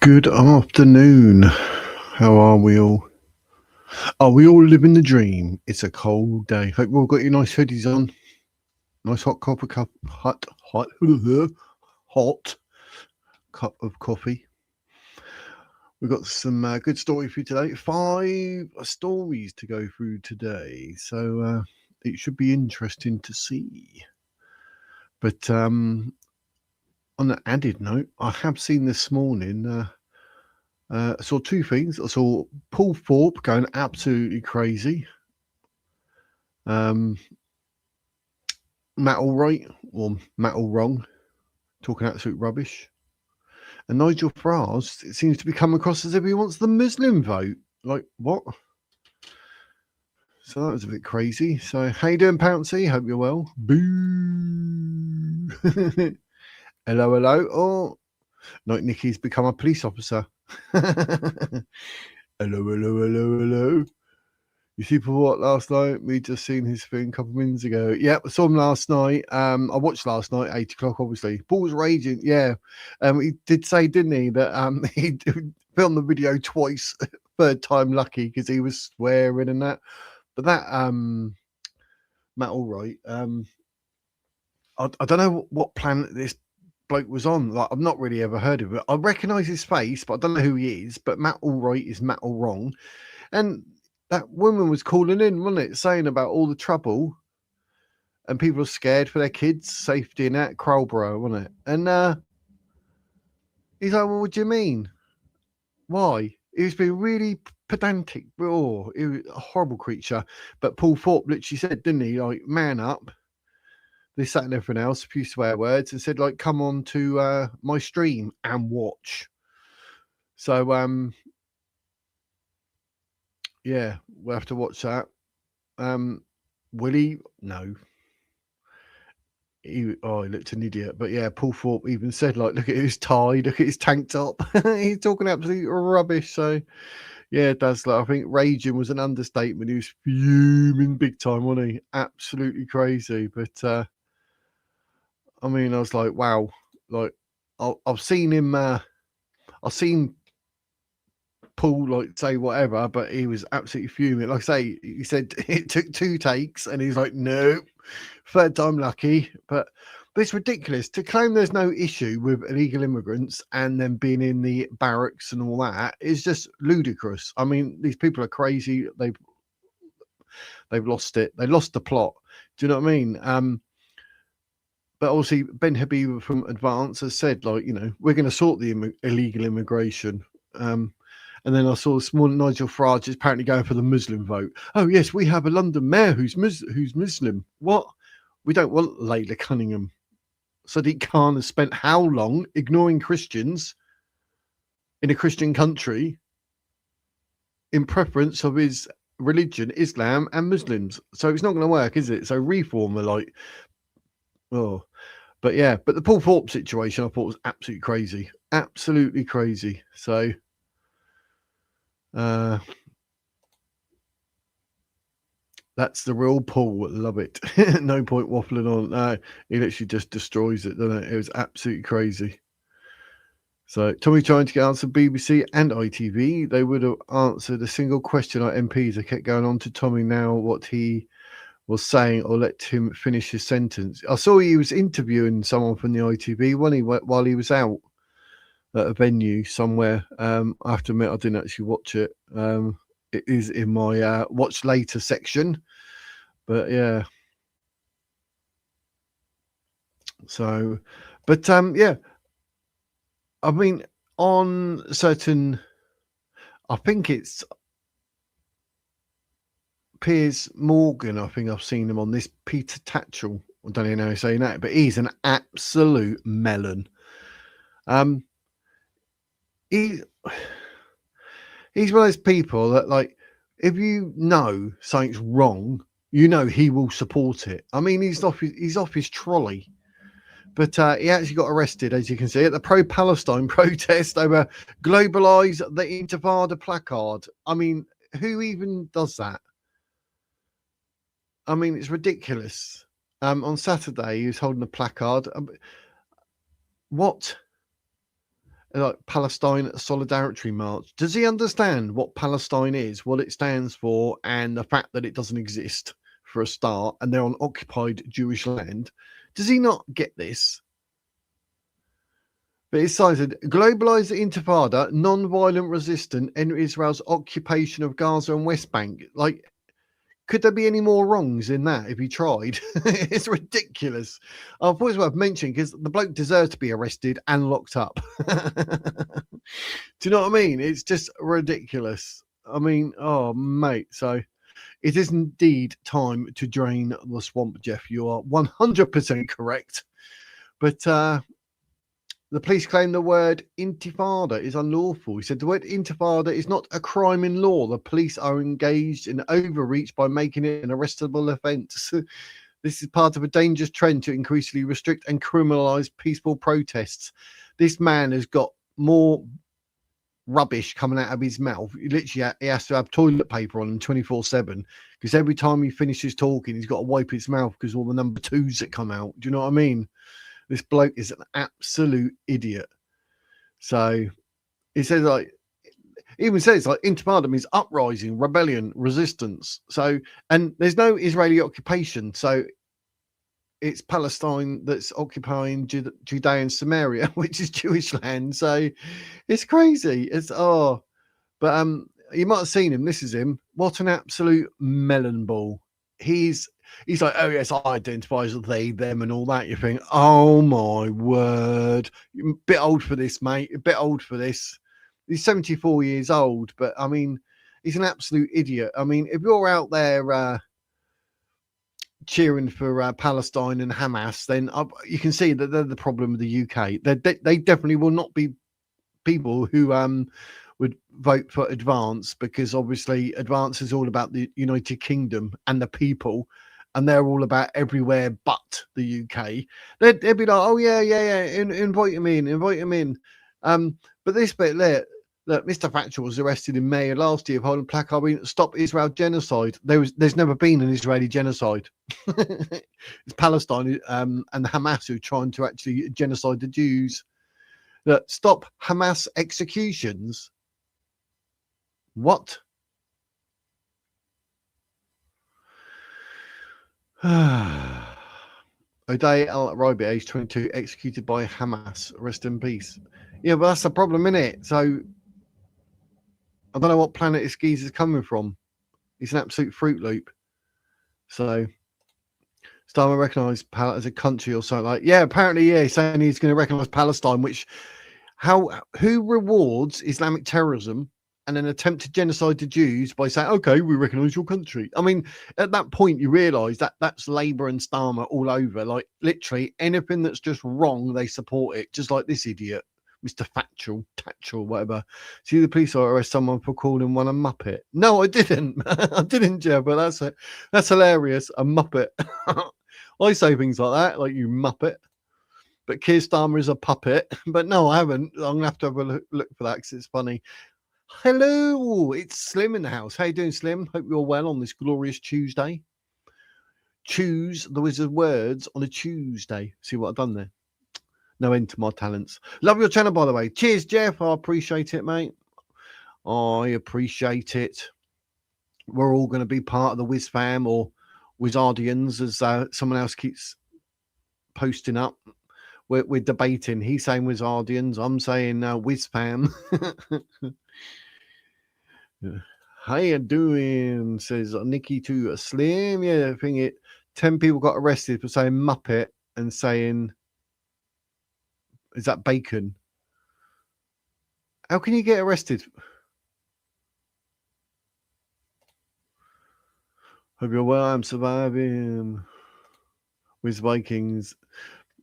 Good afternoon. How are we all? Are we all living the dream? It's a cold day. Hope you all got your nice hoodies on. Nice hot cup of coffee. We've got some good story for you today. 5 stories to go through today, so it should be interesting to see. But on an added note, I have seen this morning. I saw two things. I saw Paul Thorpe going absolutely crazy. Matt Allright, or Matt Allwrong, talking absolute rubbish. And Nigel Farage, it seems to be coming across as if he wants the Muslim vote. Like, what? So that was a bit crazy. So, how you doing, Pouncy? Hope you're well. Boo! Hello, hello. Oh, Night Nicky's become a police officer. Hello, hello. You see for what last night? We just seen his thing a couple of minutes ago. Yeah, I saw him last night. I watched last night, 8 o'clock, obviously. Paul was raging, yeah. He did say, didn't he, that he filmed the video twice, third time lucky, because he was swearing and that. But that Matt Allright, I don't know what planet this bloke was on. Like, I've not really ever heard of it. I recognise his face, but I don't know who he is. But Matt Allright is Matt Allwrong. And that woman was calling in, wasn't it, saying about all the trouble and people are scared for their kids' safety and that, Crowborough, wasn't it? And he's like, well, what do you mean? Why? He was being really pedantic. Oh, he was a horrible creature. But Paul Thorpe literally said, didn't he, like, man up. This, that, and everything else, a few swear words, and said, like, come on to my stream and watch. So, yeah, we'll have to watch that. Will he? No. He looked an idiot. But yeah, Paul Thorpe even said, like, look at his tie, look at his tank top. He's talking absolute rubbish. So yeah, it does. Like, I think raging was an understatement. He was fuming big time, wasn't he? Absolutely crazy. But I mean, I was like, wow. Like, I've seen him. I've seen Paul like say whatever, but he was absolutely fuming. Like I say, he said it took 2 takes, and he's like, no, third time lucky. But it's ridiculous to claim there's no issue with illegal immigrants and then being in the barracks and all that is just ludicrous. I mean, these people are crazy. They've lost it. They lost the plot. Do you know what I mean? But obviously, Ben Habib from Advance has said, like, you know, we're going to sort the illegal immigration. And then I saw this morning Nigel Farage is apparently going for the Muslim vote. Oh, yes, we have a London mayor who's Muslim. What? We don't want Layla Cunningham. Sadiq Khan has spent how long ignoring Christians in a Christian country in preference of his religion, Islam, and Muslims. So it's not going to work, is it? So Reform are like, oh. But yeah, but the Paul Thorpe situation I thought was absolutely crazy. Absolutely crazy. So that's the real Paul. Love it. No point waffling on. He literally just destroys it, doesn't it? It was absolutely crazy. So Tommy trying to get answered BBC and ITV. They would have answered a single question our MPs. I kept going on to Tommy now what he was saying or let him finish his sentence. I saw he was interviewing someone from the ITV while he was out at a venue somewhere. I have to admit I didn't actually watch it. It is in my watch later section. But yeah. So, but yeah. I mean, on certain, I think it's Piers Morgan. I think I've seen him on this. Peter Tatchell. I don't even know how to say that, but he's an absolute melon. He's one of those people that, like, if you know something's wrong, you know he will support it. I mean, he's off his trolley. But he actually got arrested, as you can see, at the pro-Palestine protest over Globalise the Intifada placard. I mean, who even does that? I mean, it's ridiculous. On Saturday, he was holding a placard. What? like Palestine Solidarity March. Does he understand what Palestine is, what it stands for, and the fact that it doesn't exist for a start, and they're on occupied Jewish land? Does he not get this? But it's cited, globalise the intifada, non-violent resistance in Israel's occupation of Gaza and West Bank. Like, could there be any more wrongs in that if he tried? It's ridiculous. I thought it was worth mentioning because the bloke deserves to be arrested and locked up. Do you know what I mean? It's just ridiculous. I mean, oh, mate. So it is indeed time to drain the swamp, Jeff. You are 100% correct. But the police claim the word intifada is unlawful. He said the word intifada is not a crime in law. The police are engaged in overreach by making it an arrestable offence. This is part of a dangerous trend to increasingly restrict and criminalise peaceful protests. This man has got more rubbish coming out of his mouth. Literally, he has to have toilet paper on him 24/7 because every time he finishes talking, he's got to wipe his mouth because all the number twos that come out. Do you know what I mean? This bloke is an absolute idiot. So he says, like, even says like intifada means uprising, rebellion, resistance. So, and there's no Israeli occupation. So it's Palestine that's occupying Judea and Samaria, which is Jewish land. So it's crazy. But you might have seen him. This is him. What an absolute melon ball. He's like, oh yes, I identify as they, them, and all that. You think, oh my word, you're a bit old for this, mate. A bit old for this. He's 74 years old, but I mean, he's an absolute idiot. I mean, if you're out there cheering for Palestine and Hamas, then you can see that they're the problem with the UK. They definitely will not be people who would vote for Advance, because obviously Advance is all about the United Kingdom and the people, and they're all about everywhere but the UK. They'd be like, oh yeah, invite him in. But this bit there, look, Mr. Thatcher was arrested in May of last year for holding a placard, stop Israel genocide. There's never been an Israeli genocide. It's Palestine and Hamas who are trying to actually genocide the Jews. Look, stop Hamas executions. What? O'Day Al-Rabi, age 22, executed by Hamas. Rest in peace. Yeah, but that's the problem, innit? So I don't know what planet this geezer's coming from. He's an absolute Fruit Loop. So Starmer recognised as a country or something like. Yeah, apparently, yeah, he's saying he's going to recognise Palestine. Who rewards Islamic terrorism and an attempt to genocide the Jews by saying, okay, we recognise your country? I mean, at that point, you realise that that's Labour and Starmer all over. Like, literally, anything that's just wrong, they support it, just like this idiot, Mr. Tatchell, whatever. See, the police will arrest someone for calling one a Muppet. No, I didn't. I didn't, Jeff, but that's hilarious. A Muppet. I say things like that, like, you Muppet. But Keir Starmer is a puppet. But no, I haven't. I'm going to have a look for that because it's funny. Hello, it's Slim in the house. How you doing, Slim? Hope you're well on this glorious Tuesday. Choose the wizard words on a Tuesday. See what I've done there? No end to my talents. Love your channel, by the way. Cheers, Jeff. I appreciate it, mate. I appreciate it. We're all going to be part of the Wiz fam, or Wizardians, as someone else keeps posting up. We're debating. He's saying Wizardians. I'm saying Wiz fam. How you doing? Says Nikki to Slim. Yeah, I think 10 people got arrested for saying Muppet and saying, is that bacon? How can you get arrested? Hope you're well. I'm surviving. With Vikings.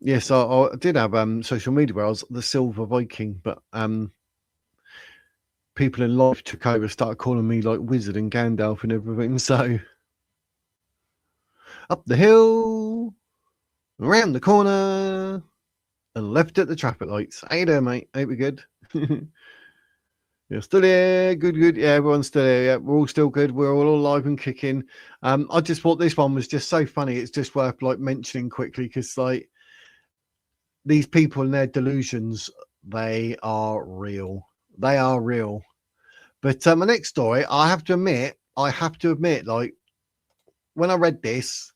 Yes, I did have social media where I was the Silver Viking, but people in life took over, started calling me like Wizard and Gandalf and everything. So up the hill, around the corner, and left at the traffic lights. How you doing, mate? Hope we're good. You're still here. Good. Yeah, everyone's still here. Yeah, we're all still good. We're all alive and kicking. I just thought this one was just so funny. It's just worth like mentioning quickly because like these people and their delusions They are real. They are real. But my next story, I have to admit, like when I read this,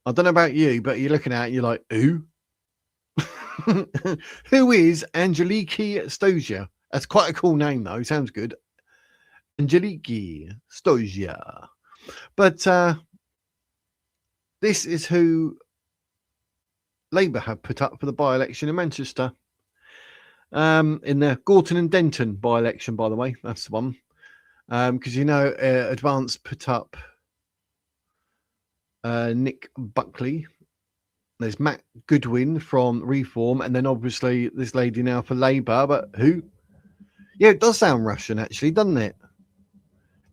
I don't know about you, but you're looking at it, you're like, who? Who is Angeliki Stosia? That's quite a cool name, though. Sounds good. Angeliki Stosia. But this is who Labour have put up for the by-election in Manchester. In the Gorton and Denton by-election, by the way. That's the one. Because, Advance put up Nick Buckley. There's Matt Goodwin from Reform, and then obviously this lady now for Labour. But who? Yeah, it does sound Russian, actually, doesn't it?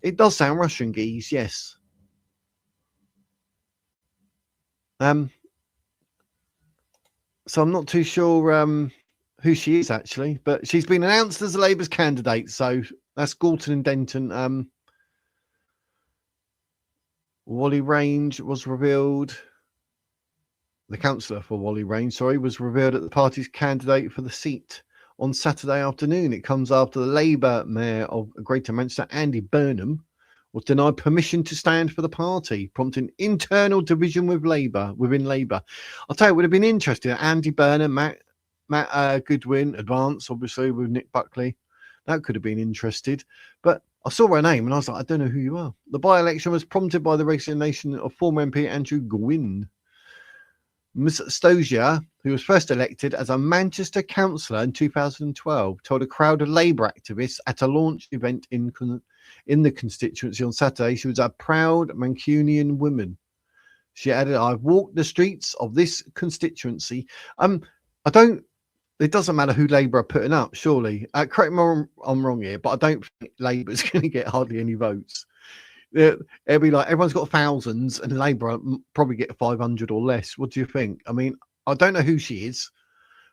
It does sound Russian, geese, yes. So I'm not too sure who she is, actually, but she's been announced as a Labour's candidate. So that's Gorton and Denton. Wally Range was revealed. The councillor for Wally Range, was revealed at the party's candidate for the seat on Saturday afternoon. It comes after the Labour mayor of Greater Manchester, Andy Burnham, was denied permission to stand for the party, prompting internal division within Labour. I'll tell you, it would have been interesting. Andy Burnham, Matt Goodwin, Advance, obviously, with Nick Buckley. That could have been interesting. But I saw her name and I was like, I don't know who you are. The by-election was prompted by the resignation of former MP Andrew Gwynn. Ms. Stosia, who was first elected as a Manchester councillor in 2012, told a crowd of Labour activists at a launch event in the constituency on Saturday she was a proud Mancunian woman. She added, I've walked the streets of this constituency. It doesn't matter who Labour are putting up, surely. Correct me if I'm wrong here, but I don't think Labour's going to get hardly any votes. It'll be like everyone's got thousands and Labour probably get 500 or less. What do you think? I mean, I don't know who she is,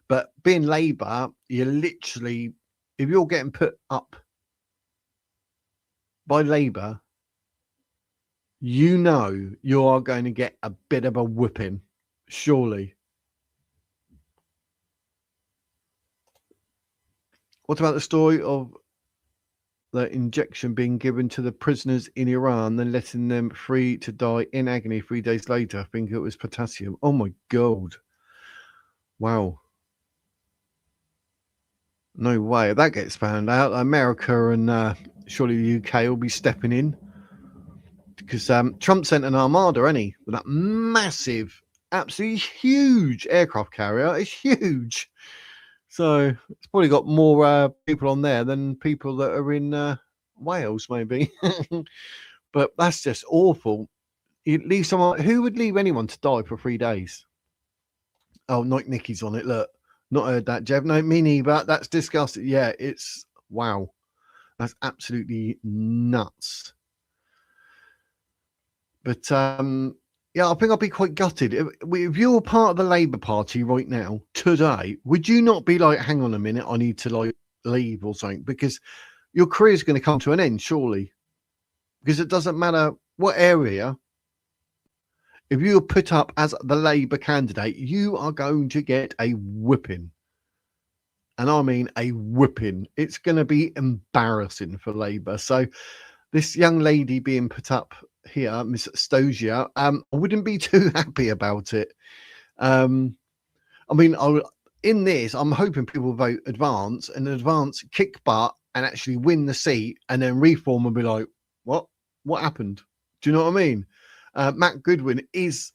but being Labour, you're literally, if you're getting put up by Labour, you are going to get a bit of a whipping, surely. What about the story of the injection being given to the prisoners in Iran, then letting them free to die in agony 3 days later? I think it was potassium. Oh my God. Wow. No way. If that gets found out, America and surely the UK will be stepping in. Because Trump sent an armada, with that massive, absolutely huge aircraft carrier. It's huge. So it's probably got more people on there than people that are in Wales, maybe. But that's just awful. You'd leave someone. Who would leave anyone to die for 3 days? Oh, not Nikki's on it. Look, not heard that, Jeff. No, me neither. That's disgusting. Yeah, it's wow. That's absolutely nuts. But yeah, I think I'll be quite gutted. If you're part of the Labour Party right now, today, would you not be like, hang on a minute, I need to leave or something? Because your career is going to come to an end, surely. Because it doesn't matter what area. If you're put up as the Labour candidate, you are going to get a whipping. And I mean a whipping. It's going to be embarrassing for Labour. So this young lady being put up here, Miss Stosia, I wouldn't be too happy about it. I mean, in this, I'm hoping people vote Advance and Advance kick butt and actually win the seat, and then Reform will be like, what happened? Do you know what I mean? Matt Goodwin is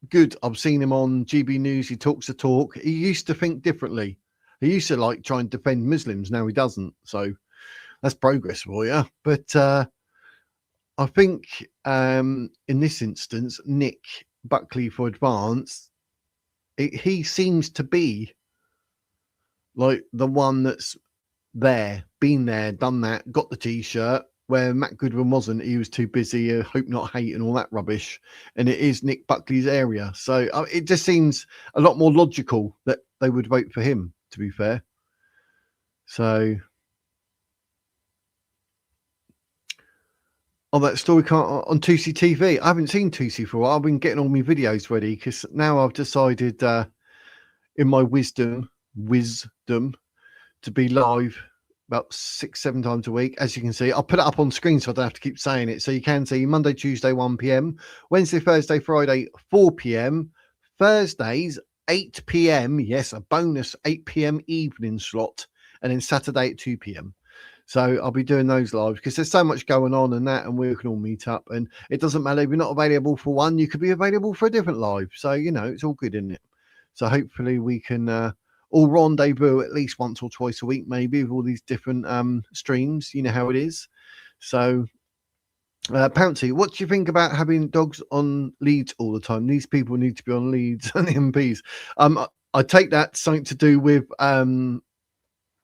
good. I've seen him on GB News. He talks the talk. He used to think differently. He used to try and defend Muslims. Now he doesn't. So that's progress for you. But I think in this instance, Nick Buckley for Advance, he seems to be like the one that's there, been there, done that, got the T-shirt, where Matt Goodwin wasn't. He was too busy, hope not hate and all that rubbish. And it is Nick Buckley's area. So it just seems a lot more logical that they would vote for him, to be fair. So... Oh, that story on 2C TV. I haven't seen 2C for a while. I've been getting all my videos ready because now I've decided in my wisdom to be live about 6-7 times a week. As you can see, I'll put it up on screen so I don't have to keep saying it. So you can see Monday, Tuesday, 1 p.m, Wednesday, Thursday, Friday, 4 p.m, Thursdays, 8 p.m. Yes, a bonus 8 p.m. evening slot, and then Saturday at 2 p.m. So I'll be doing those live because there's so much going on and that, and we can all meet up. And it doesn't matter if you're not available for one, you could be available for a different live. So, you know, it's all good, isn't it? So hopefully we can all rendezvous at least once or twice a week, maybe, with all these different streams. You know how it is. So, Pouncy, what do you think about having dogs on leads all the time? These people need to be on leads and MPs. I take that something to do with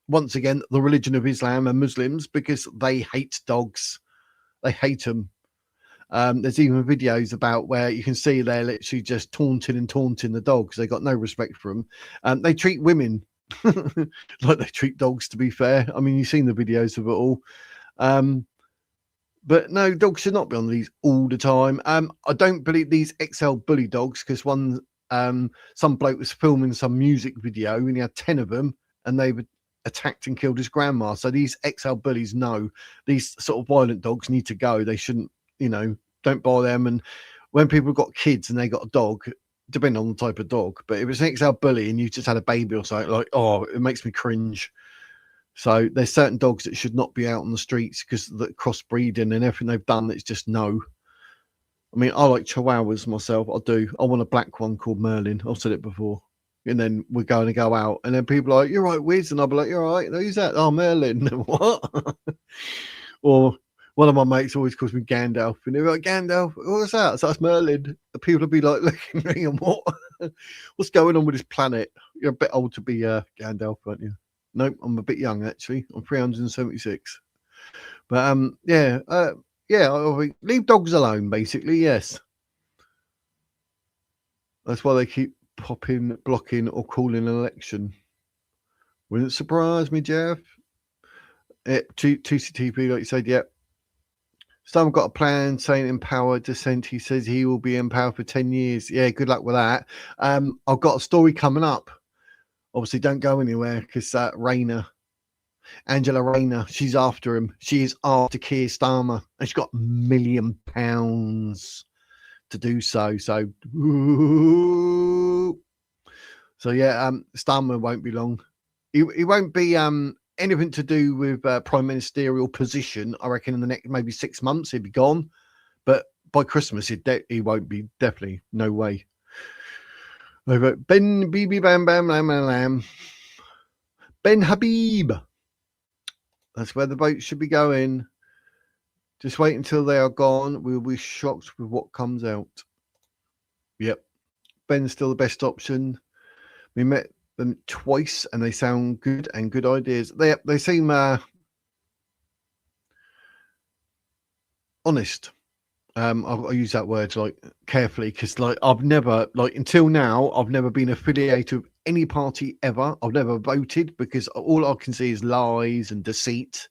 once again the religion of Islam and Muslims, because they hate dogs. They hate them. There's even videos about where you can see they're literally just taunting the dogs. They got no respect for them. They treat women like they treat dogs, to be fair. I mean, you've seen the videos of it all. But no, dogs should not be on these all the time. I don't believe these XL bully dogs, because some bloke was filming some music video and he had 10 of them and they were attacked and killed his grandma. So these XL bullies, no, these sort of violent dogs need to go. They shouldn't, you know, don't buy them. And when people have got kids and they got a dog, depending on the type of dog, but if it's an XL bully and you just had a baby or something, like, oh, it makes me cringe. So there's certain dogs that should not be out on the streets because the crossbreeding and everything they've done, it's just no. I mean, I like Chihuahuas myself. I do. I want a black one called Merlin. I've said it before. And then we're going to go out, and then people are like, "You're right, Wiz," and I'll be like, "You're right. Who's that?" "Oh, Merlin." "What?" Or one of my mates always calls me Gandalf, and they're like, "Gandalf, what's that?" So that's Merlin. The people will be like looking at me and what? What's going on with this planet? You're a bit old to be Gandalf, aren't you? Nope, I'm a bit young actually. I'm 376. But yeah, leave dogs alone. Basically, yes. That's why they keep popping, blocking, or calling an election. Wouldn't surprise me, Jeff. 2CTP, like you said, yep. Some got a plan saying empower dissent. He says he will be in power for 10 years. Yeah, good luck with that. I've got a story coming up. Obviously, don't go anywhere because Rayner, Angela Rayner, she's after him. She is after Keir Starmer, and she's got £1 million to do so. So yeah, Starmer won't be long. He won't be anything to do with prime ministerial position. I reckon in the next maybe 6 months he'll be gone, but by Christmas he won't be. Definitely, no way. Over Ben Bibi Bam Bam Lam Lam Lam. Ben Habib. That's where the boat should be going. Just wait until they are gone. We'll be shocked with what comes out. Yep. Ben's still the best option. We met them twice and they sound good and good ideas. They seem honest. I'll use that word like carefully because like I've never, like until now, I've never been affiliated with any party ever. I've never voted because all I can see is lies and deceit.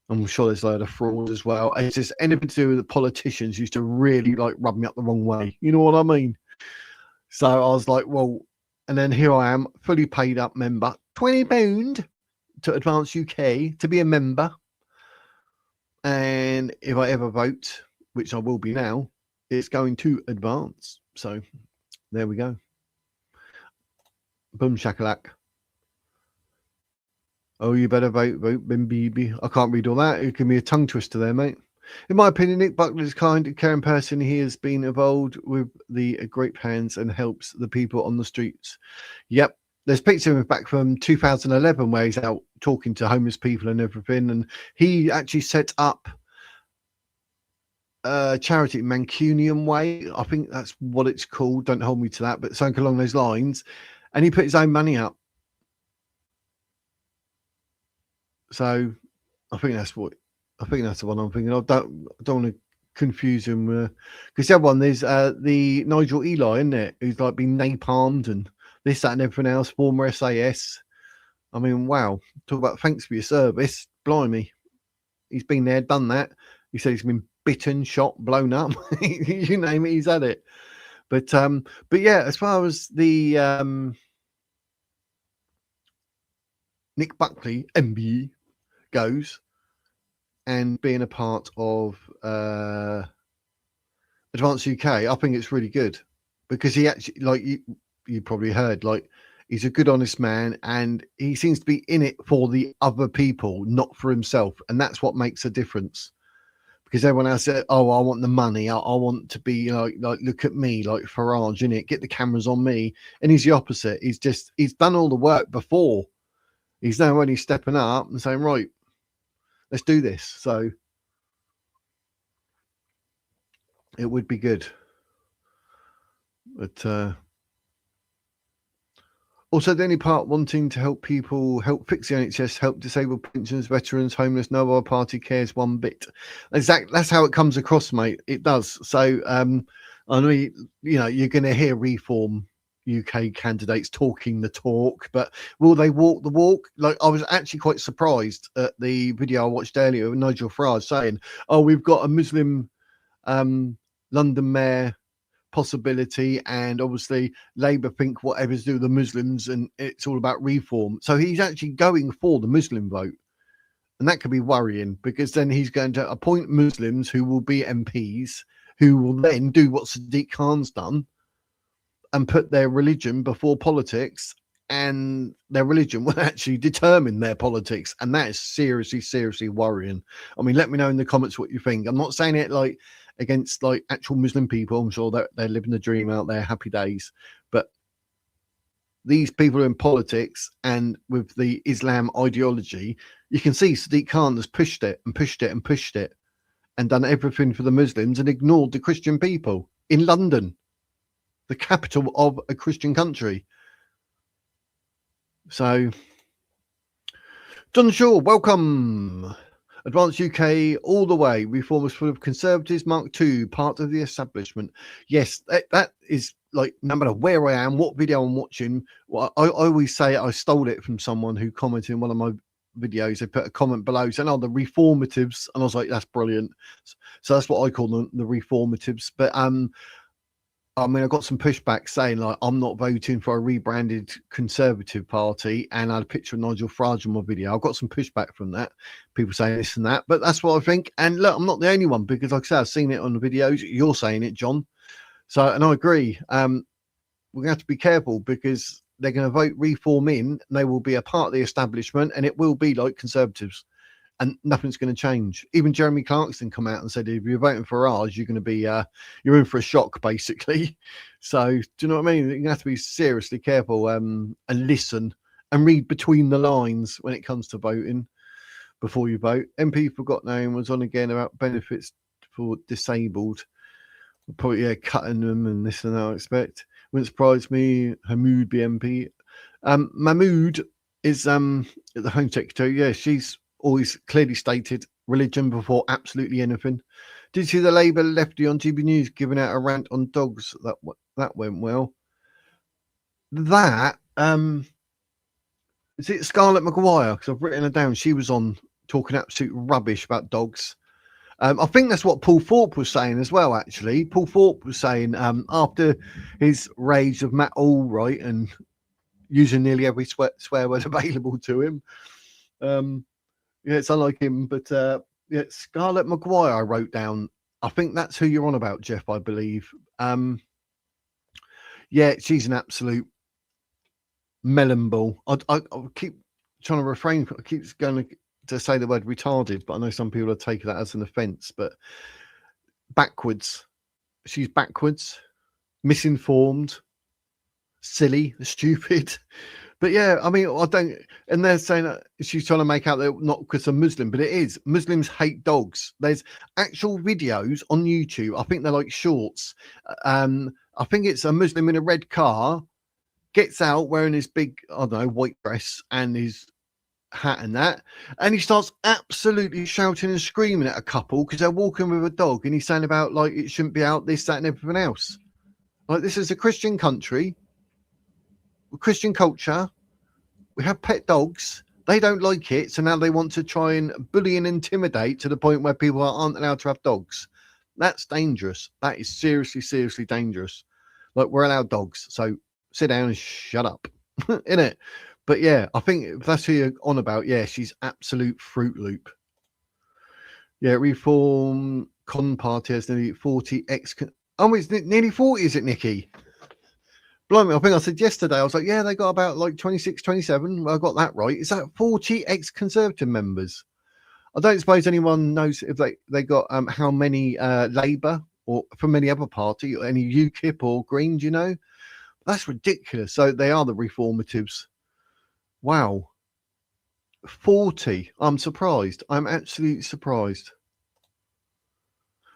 I'm sure there's a load of fraud as well. It's just anything to do with the politicians used to really like rub me up the wrong way. You know what I mean? So I was like, well, and then here I am, fully paid up member, £20 to Advance UK to be a member. And if I ever vote, which I will be now, it's going to Advance. So there we go. Boom shakalak. Oh, you better vote, baby. I can't read all that. It can be a tongue twister there, mate. In my opinion, Nick Buckley is a kind, caring person. He has been involved with the Great Hands and helps the people on the streets. Yep. There's pictures of him back from 2011 where he's out talking to homeless people and everything. And he actually set up a charity, Mancunian Way. I think that's what it's called. Don't hold me to that, but something along those lines. And he put his own money up. So I think that's the one I'm thinking of. Don't want to confuse him because the other one, there's the Nigel Eli, isn't it? Who's like been napalmed and this, that, and everything else. Former SAS. I mean, wow. Talk about thanks for your service. Blimey, he's been there, done that. He said he's been bitten, shot, blown up. You name it, he's had it. But yeah, as far as the Nick Buckley, MBE, goes and being a part of Advance UK, I think it's really good because he actually, like you probably heard, like he's a good, honest man, and he seems to be in it for the other people, not for himself, and that's what makes a difference. Because everyone else said, "Oh, I want the money. I want to be like look at me, like Farage, in it. Get the cameras on me." And he's the opposite. He's done all the work before. He's now only stepping up and saying, "Right, let's do this." So it would be good. But also, the only part wanting to help people, help fix the NHS, help disabled pensioners, veterans, homeless. No other party cares one bit. Exactly, that's how it comes across, mate. It does. So, I mean, you're going to hear Reform UK candidates talking the talk, but will they walk the walk? Like, I was actually quite surprised at the video I watched earlier with Nigel Farage saying, "Oh, we've got a Muslim London mayor possibility, and obviously Labour think whatever's do with the Muslims and it's all about reform." So he's actually going for the Muslim vote, and that could be worrying because then he's going to appoint Muslims who will be MPs, who will then do what Sadiq Khan's done and put their religion before politics, and their religion will actually determine their politics, and that is seriously worrying. I mean, let me know in the comments what you think. I'm not saying it like against like actual Muslim people. I'm sure that they're living the dream out there, happy days, but these people in politics and with the Islam ideology, you can see Sadiq Khan has pushed it and done everything for the Muslims and ignored the Christian people in London, the capital of a Christian country. So, John Shaw, welcome. Advance UK all the way. Reform is full of conservatives. Mark II, part of the establishment. Yes, that is like no matter where I am, what video I'm watching. Well, I always say I stole it from someone who commented in one of my videos. They put a comment below saying, "Oh, the reformatives," and I was like, "That's brilliant." So that's what I call them, the reformatives. But I mean, I got some pushback saying like I'm not voting for a rebranded Conservative Party, and I had a picture of Nigel Farage in my video. I've got some pushback from that, people saying this and that, but that's what I think. And look, I'm not the only one because, like I said, I've seen it on the videos. You're saying it, John. So, and I agree. We're gonna have to be careful because they're going to vote Reform in, and they will be a part of the establishment, and it will be like Conservatives. And nothing's going to change. Even Jeremy Clarkson come out and said, if you're voting for ours, you're going to be, you're in for a shock, basically. So, do you know what I mean? You have to be seriously careful and listen and read between the lines when it comes to voting before you vote. MP Forgot Name was on again about benefits for disabled. Probably cutting them and this and that, I expect. Wouldn't surprise me. Hamoud BMP. Mahmood is the Home Secretary. Yeah, she's always clearly stated religion before absolutely anything. Did you see the Labour lefty on GB News giving out a rant on dogs? That went well. That is it Scarlett Maguire? Because I've written her down. She was on talking absolute rubbish about dogs. I think that's what Paul Thorpe was saying as well, actually. Paul Thorpe was saying after his rage of Matt Allwright and using nearly every swear word available to him. Yeah, it's unlike him, but yeah, Scarlett Maguire I wrote down. I think that's who you're on about, Jeff, I believe. Yeah, she's an absolute melon ball. I keep trying to refrain. I keep going to say the word retarded, but I know some people are taking that as an offence. But backwards. She's backwards, misinformed, silly, stupid. But yeah, I mean, I don't, and they're saying that she's trying to make out that not because I'm Muslim, but it is. Muslims hate dogs. There's actual videos on YouTube. I think they're like shorts. I think it's a Muslim in a red car gets out wearing his big, I don't know, white dress and his hat and that, and he starts absolutely shouting and screaming at a couple because they're walking with a dog, and he's saying about like it shouldn't be out, this, that, and everything else. Like, this is a Christian country. Christian culture, we have pet dogs, they don't like it, so now they want to try and bully and intimidate to the point where people aren't allowed to have dogs. That's dangerous. That is seriously dangerous. Like, we're allowed dogs, so sit down and shut up. Innit? But yeah, I think if that's who you're on about, yeah, she's absolute Fruit Loop. Yeah, Reform Con Party has nearly 40 Oh, it's nearly 40, is it, Nikki? Blimey, I think I said yesterday, I was like, yeah, they got about like 26, 27. Well, I got that right. Is that 40 ex-Conservative members? I don't suppose anyone knows if they got how many Labour or from any other party or any UKIP or Green, do you know? That's ridiculous. So they are the reformatives. Wow. 40. I'm surprised. I'm absolutely surprised.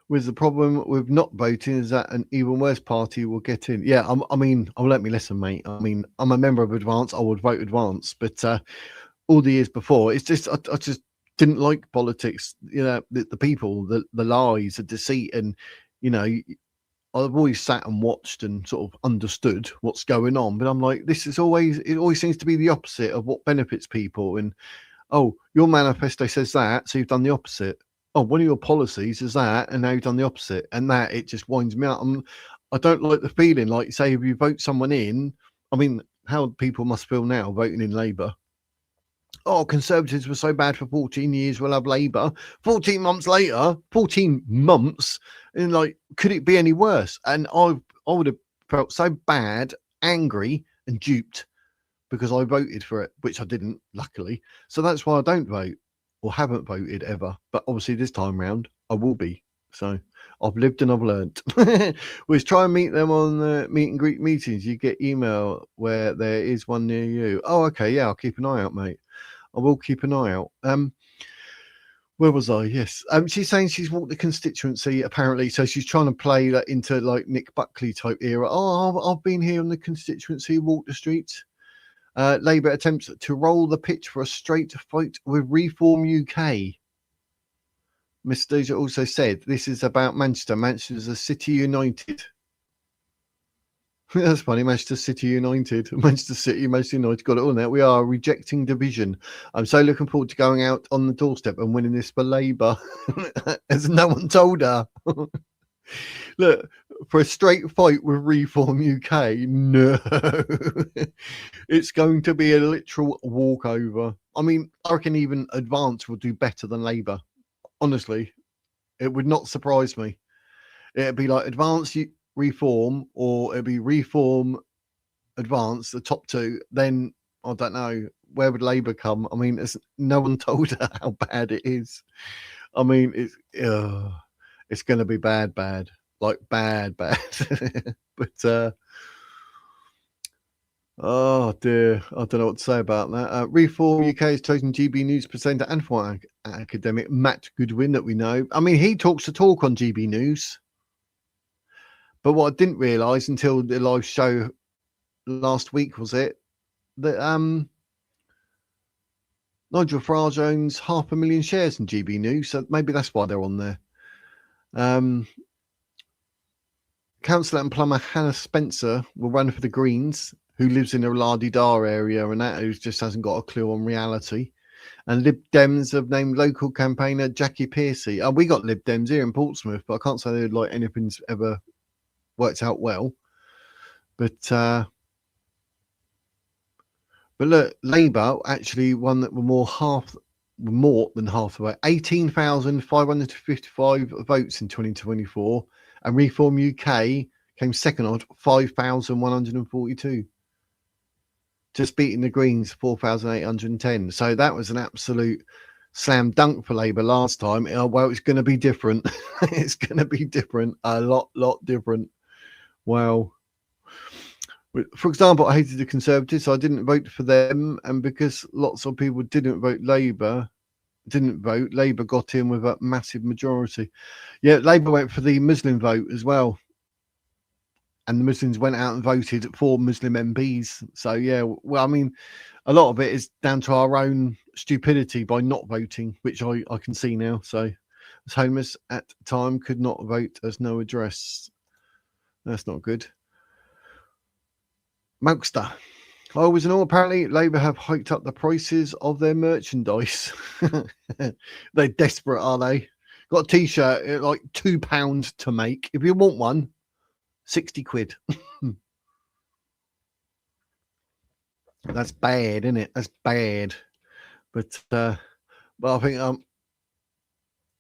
With the problem with not voting is that an even worse party will get in. Yeah, I mean, let me listen, mate. I mean, I'm a member of Advance. I would vote Advance, but all the years before, it's just I just didn't like politics. You know, the people, the lies, the deceit, and you know, I've always sat and watched and sort of understood what's going on. But I'm like, it always seems to be the opposite of what benefits people. And oh, your manifesto says that, so you've done the opposite. Oh, one of your policies is that, and now you've done the opposite. And that, it just winds me up. I don't like the feeling, like, say, if you vote someone in, I mean, how people must feel now voting in Labour. Oh, Conservatives were so bad for 14 years, we'll have Labour. 14 months later, 14 months, and like, could it be any worse? And I would have felt so bad, angry, and duped because I voted for it, which I didn't, luckily. So that's why I don't vote or haven't voted ever. But obviously this time round, I will be. So I've lived and I've learnt. We try and meet them on the meet and greet meetings. You get email where there is one near you. Oh, okay. Yeah, I'll keep an eye out, mate. I will keep an eye out. Where was I? Yes. She's saying she's walked the constituency, apparently. So she's trying to play that into like Nick Buckley type era. Oh, I've been here on the constituency, walked the streets. Labour attempts to roll the pitch for a straight fight with Reform UK. Mr. Dozer also said this is about Manchester. Manchester's a City United. That's funny. Manchester City United. Manchester City, Manchester United. Got it all now. We are rejecting division. I'm so looking forward to going out on the doorstep and winning this for Labour. As no one told her. Look, for a straight fight with Reform UK, no. It's going to be a literal walkover. I mean, I reckon even Advance will do better than Labour. Honestly, it would not surprise me. It'd be like Advance Reform, or it'd be Reform Advance, the top two. Then I don't know, where would Labour come? I mean, no one told her how bad it is. I mean, it's going to be bad, like bad. But oh dear, I don't know what to say about that. Reform UK has chosen GB News presenter and former academic Matt Goodwin, that we know. I mean, he talks the talk on GB News. But what I didn't realise until the live show last week was that Nigel Farage owns 500,000 shares in GB News, so maybe that's why they're on there. Councillor and plumber Hannah Spencer will run for the Greens, who lives in a la-di-da area and that, who just hasn't got a clue on reality. And Lib Dems have named local campaigner Jackie Pearcey. We got Lib Dems here in Portsmouth, but I can't say they'd like anything's ever worked out well. But look, Labour actually won that were more than half the way. 18,555 votes in 2024, and Reform UK came second on 5,142. Just beating the Greens 4,810. So that was an absolute slam dunk for Labour last time. Well, it's going to be different. It's going to be different. A lot different. Wow. For example, I hated the Conservatives, so I didn't vote for them. And because lots of people didn't vote, Labour got in with a massive majority. Yeah, Labour went for the Muslim vote as well. And the Muslims went out and voted for Muslim MPs. So, yeah, well, I mean, a lot of it is down to our own stupidity by not voting, which I can see now. So, as homeless at the time, could not vote as no address. That's not good. Milkster. Oh, was an all. Apparently, Labour have hiked up the prices of their merchandise. They're desperate, are they? Got a T-shirt at like £2 to make. If you want one, 60 quid. That's bad, isn't it? That's bad. But I think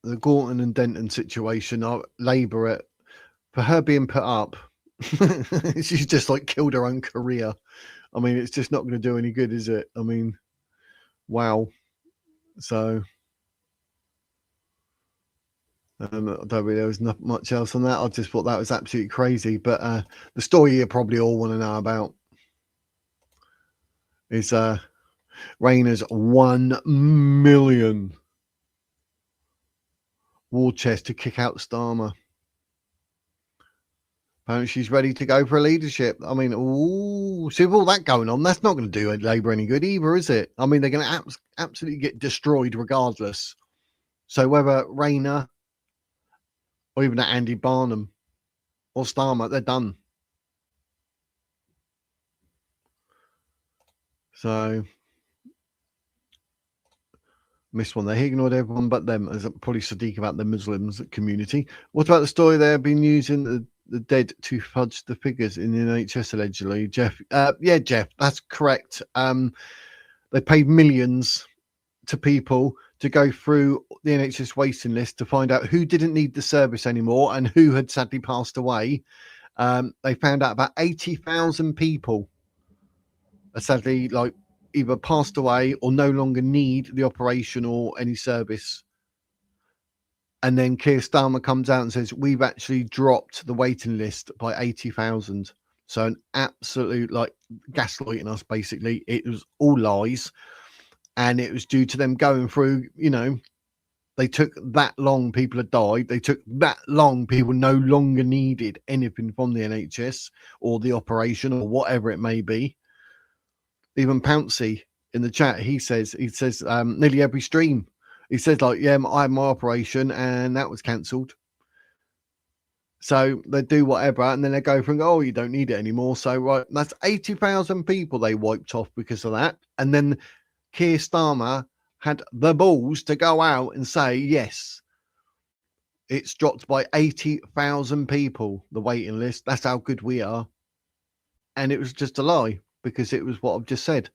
the Gorton and Denton situation, Labour, for her being put up, she's just like killed her own career. I mean, it's just not going to do any good, is it? I mean, wow. So I don't really, there was not much else on that. I just thought that was absolutely crazy. But the story you probably all want to know about is Rayner's 1 million war chest to kick out Starmer. Apparently she's ready to go for a leadership. I mean, see, with all that going on, that's not going to do Labour any good either, is it? I mean, they're going to absolutely get destroyed regardless. So whether Rayner or even Andy Barnum or Starmer, they're done. So missed one there. He ignored everyone but them, as probably Sadiq about the Muslims community. What about the story they've been using the dead to fudge the figures in the NHS allegedly? Jeff, yeah, Jeff, that's correct. They paid millions to people to go through the NHS waiting list to find out who didn't need the service anymore and who had sadly passed away. They found out about 80,000 people are sadly either passed away or no longer need the operation or any service. And then Keir Starmer comes out and says, we've actually dropped the waiting list by 80,000. So an absolute gaslighting us, basically. It was all lies. And it was due to them going through, they took that long, people had died. They took that long, people no longer needed anything from the NHS or the operation or whatever it may be. Even Pouncey in the chat, he says nearly every stream. He says I had my operation and that was cancelled. So they do whatever, and then they go from, oh, you don't need it anymore. So right, that's 80,000 people they wiped off because of that. And then Keir Starmer had the balls to go out and say, yes, it's dropped by 80,000 people, the waiting list. That's how good we are. And it was just a lie because it was what I've just said.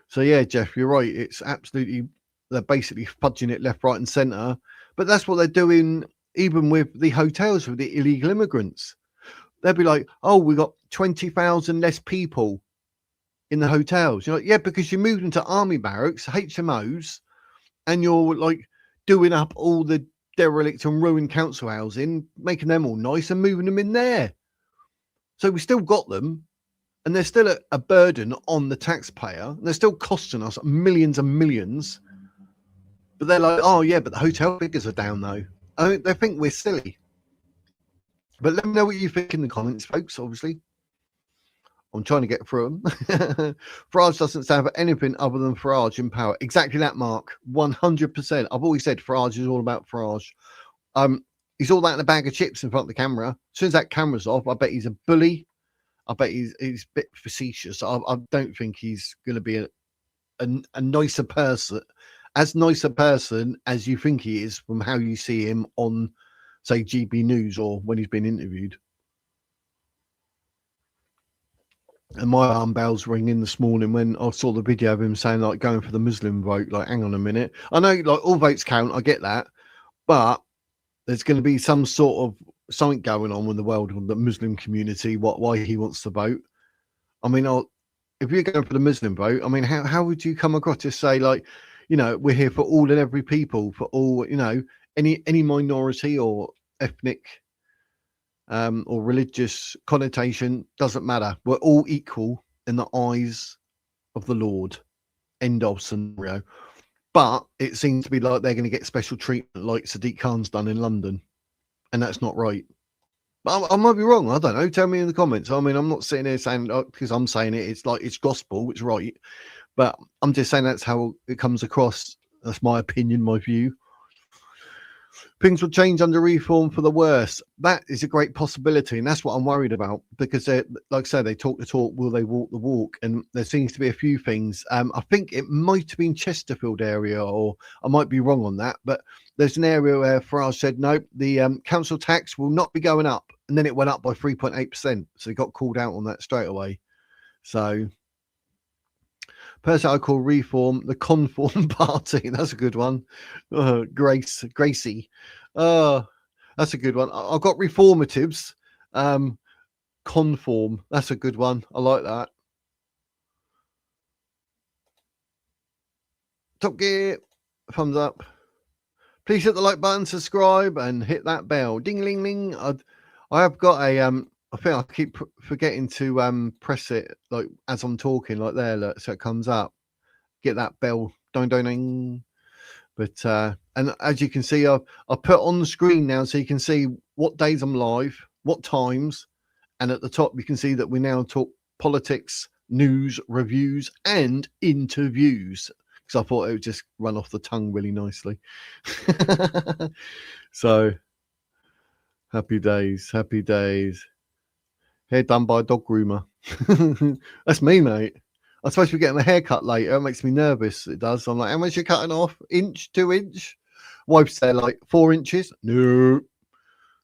So, yeah, Jeff, you're right. It's absolutely, they're basically fudging it left, right and centre. But that's what they're doing even with the hotels with the illegal immigrants. They'll be like, oh, we got 20,000 less people in the hotels. You're like, yeah, because you moved into army barracks, HMOs, and you're doing up all the derelict and ruined council housing, making them all nice and moving them in there. So we still got them, and they're still a burden on the taxpayer. And they're still costing us millions and millions. But they're like, oh, yeah, but the hotel figures are down, though. I mean, they think we're silly. But let me know what you think in the comments, folks, obviously. I'm trying to get through them. Farage doesn't stand for anything other than Farage in power. Exactly that, Mark. 100%. I've always said Farage is all about Farage. He's all that in a bag of chips in front of the camera. As soon as that camera's off, I bet he's a bully. I bet he's a bit facetious. I don't think he's going to be a nicer person, as nice a person as you think he is from how you see him on, say, GB News or when he's been interviewed. And my alarm bells ringing this morning when I saw the video of him saying going for the Muslim vote. Hang on a minute. I know all votes count. I get that, but there's going to be some sort of something going on with the world, with the Muslim community. Why he wants to vote? I mean, if you're going for the Muslim vote, I mean, how would you come across to say we're here for all and every people, for all any minority or ethnic or religious connotation, doesn't matter. We're all equal in the eyes of the Lord. End of scenario. But it seems to be like they're going to get special treatment like Sadiq Khan's done in London. And that's not right. But I might be wrong. I don't know. Tell me in the comments. I mean, I'm not sitting here saying, because I'm saying it's gospel, it's right. But I'm just saying that's how it comes across. That's my opinion, my view. Things will change under reform for the worse. That is a great possibility, and that's what I'm worried about, because like I said, they talk the talk, will they walk the walk? And there seems to be a few things. I think it might have been Chesterfield area, or I might be wrong on that, but there's an area where Farage said, no, the council tax will not be going up, and then it went up by 3.8%. So he got called out on that straight away. So person I call Reform, the Conform Party. That's a good one. Gracie. That's a good one. I've got Reformatives. Conform. That's a good one. I like that. Top Gear. Thumbs up. Please hit the like button, subscribe, and hit that bell. Ding, ling, ling. I have got a I think I keep forgetting to press it like as I'm talking, like there, look, so it comes up. Get that bell, ding, ding, ding. But and as you can see, I put on the screen now, so you can see what days I'm live, what times, and at the top you can see that we now talk politics, news, reviews, and interviews. Because I thought it would just run off the tongue really nicely. So happy days, happy days. Hair done by a dog groomer. That's me, mate. I'm supposed to be getting a haircut later. It makes me nervous. It does. I'm like, how much you cutting off? Inch, 2 inch? Wife's there like 4 inches. No.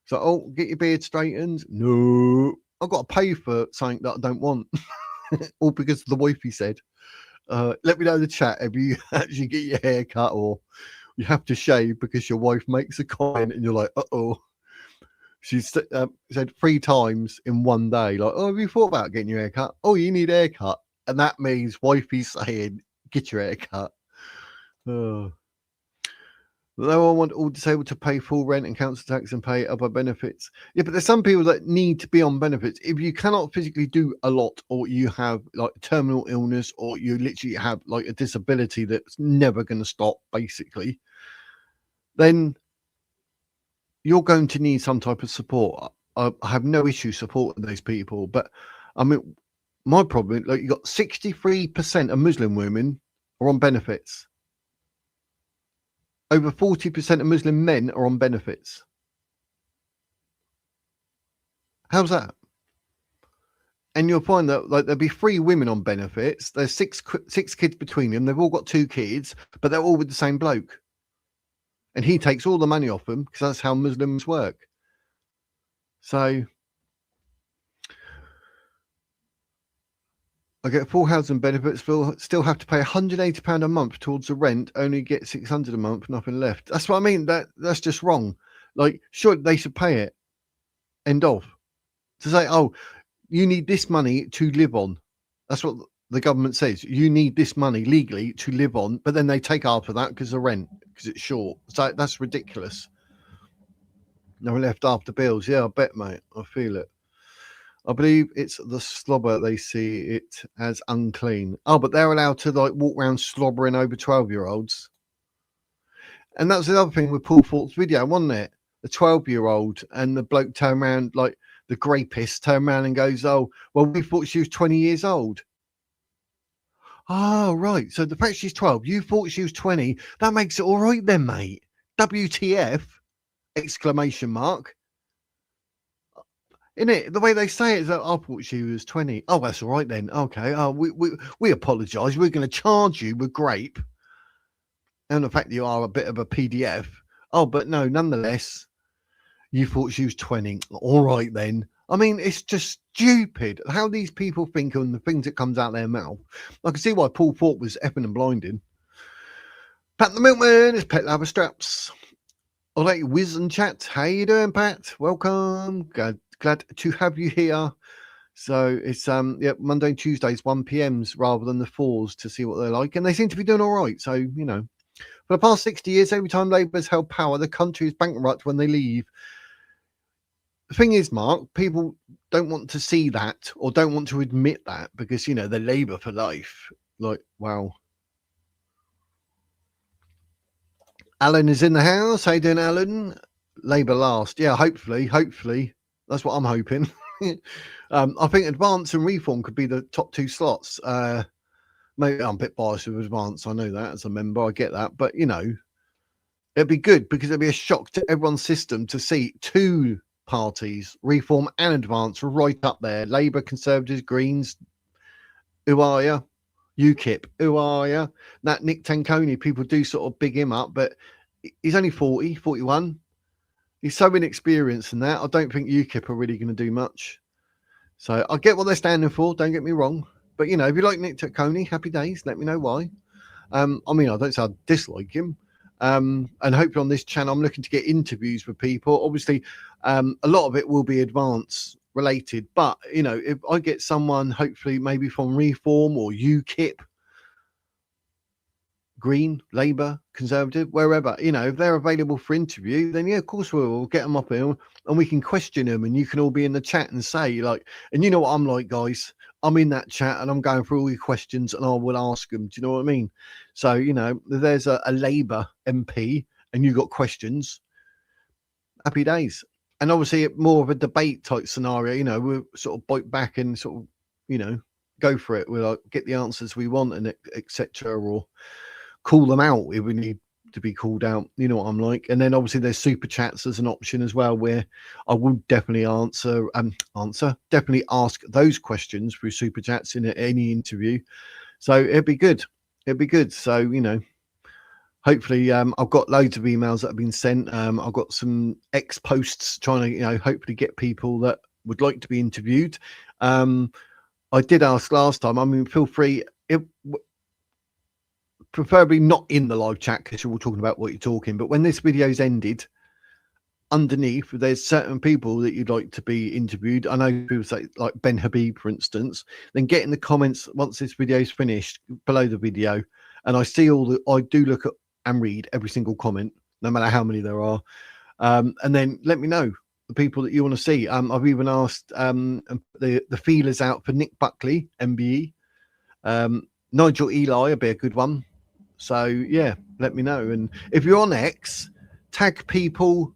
So, oh, get your beard straightened. No. I've got to pay for something that I don't want. All because of the wifey said. Let me know in the chat if you actually get your hair cut or you have to shave because your wife makes a comment and you're like, uh-oh. She said 3 times in one day, like, oh, have you thought about getting your hair cut? Oh, you need a haircut. And that means wifey saying, get your hair cut. Oh. No one want all disabled to pay full rent and council tax and pay other benefits. Yeah, but there's some people that need to be on benefits. If you cannot physically do a lot, or you have like terminal illness, or you literally have like a disability that's never going to stop, basically, then you're going to need some type of support. I have no issue supporting those people, but I mean, my problem, like, you got 63% of Muslim women are on benefits. Over 40% of Muslim men are on benefits. How's that? And you'll find that like there'll be 3 women on benefits. There's six kids between them. They've all got 2 kids, but they're all with the same bloke. And he takes all the money off them because that's how Muslims work. So I get full housing benefits, still have to pay £180 a month towards the rent, only get £600 a month, nothing left. That's what I mean. That's just wrong. Like, sure, they should pay it. End of. To say, oh, you need this money to live on. That's what the government says. You need this money legally to live on, but then they take after that because of rent, because it's short. So that's ridiculous. No left after bills. Yeah, I bet, mate. I feel it. I believe it's the slobber they see it as unclean. Oh, but they're allowed to like walk around slobbering over 12-year-olds. And that was the other thing with Paul Fort's video, wasn't it? The 12-year-old and the bloke turned around, like the grapist turned around and goes, oh, well, we thought she was 20 years old. Oh, right. So the fact she's 12, you thought she was 20. That makes it all right then, mate. WTF! Exclamation mark. Isn't it? The way they say it is that I thought she was 20. Oh, that's all right then. Okay. Oh, we apologise. We're going to charge you with grape. And the fact that you are a bit of a PDF. Oh, but no, nonetheless, you thought she was 20. All right then. I mean, it's just stupid how these people think on the things that comes out their mouth. I can see why Paul Fort was effing and blinding. Pat the Milkman is Pet Lover Straps. All right, Wiz and Chat. How you doing, Pat? Welcome. Glad to have you here. So it's Monday and Tuesdays 1 p.m.s rather than the 4s to see what they're like, and they seem to be doing all right. So, you know, for the past 60 years, every time Labour's held power, the country is bankrupt when they leave. The thing is, Mark, people don't want to see that or don't want to admit that because, you know, they're Labour for life. Like, wow. Alan is in the house. How you doing, Alan? Labour last. Yeah, hopefully. That's what I'm hoping. I think Advance and Reform could be the top 2 slots. Maybe I'm a bit biased with Advance. I know that as a member. I get that. But, you know, it'd be good because it'd be a shock to everyone's system to see 2 parties, Reform and Advance, right up there. Labour, Conservatives, Greens. Who are you? UKIP. Who are you? That Nick Tanconi, people do sort of big him up, but he's only 40, 41. He's so inexperienced in that. I don't think UKIP are really going to do much. So I get what they're standing for. Don't get me wrong. But you know, if you like Nick Tacconi, happy days. Let me know why. I mean, I don't say I dislike him. And hopefully on this channel, I'm looking to get interviews with people. Obviously, a lot of it will be advance related, but you know, if I get someone, hopefully maybe from Reform or UKIP, Green, Labour, Conservative, wherever, you know, if they're available for interview, then yeah, of course we'll get them up here and we can question them, and you can all be in the chat and say like, and you know what I'm like, guys, I'm in that chat and I'm going through all your questions and I will ask them. Do you know what I mean? So, you know, if there's a Labour MP and you got questions, happy days. And obviously more of a debate type scenario, you know, we'll sort of bite back and sort of, you know, go for it. We'll like, get the answers we want and etc. Or call them out if we need to be called out. You know what I'm like. And then obviously there's super chats as an option as well, where I will definitely definitely ask those questions through super chats in any interview. So it'd be good. So, you know, hopefully I've got loads of emails that have been sent. I've got some X posts trying to, you know, hopefully get people that would like to be interviewed. I did ask last time. I mean, feel free. Preferably not in the live chat because you're all talking about what you're talking. But when this video's ended, underneath there's certain people that you'd like to be interviewed. I know people say like Ben Habib, for instance. Then get in the comments once this video's finished below the video, and I see all the. I do look at and read every single comment, no matter how many there are. And then let me know the people that you want to see. I've even asked the feelers out for Nick Buckley, MBE. Nigel Eli would be a good one. So yeah, let me know. And if you're on X, tag people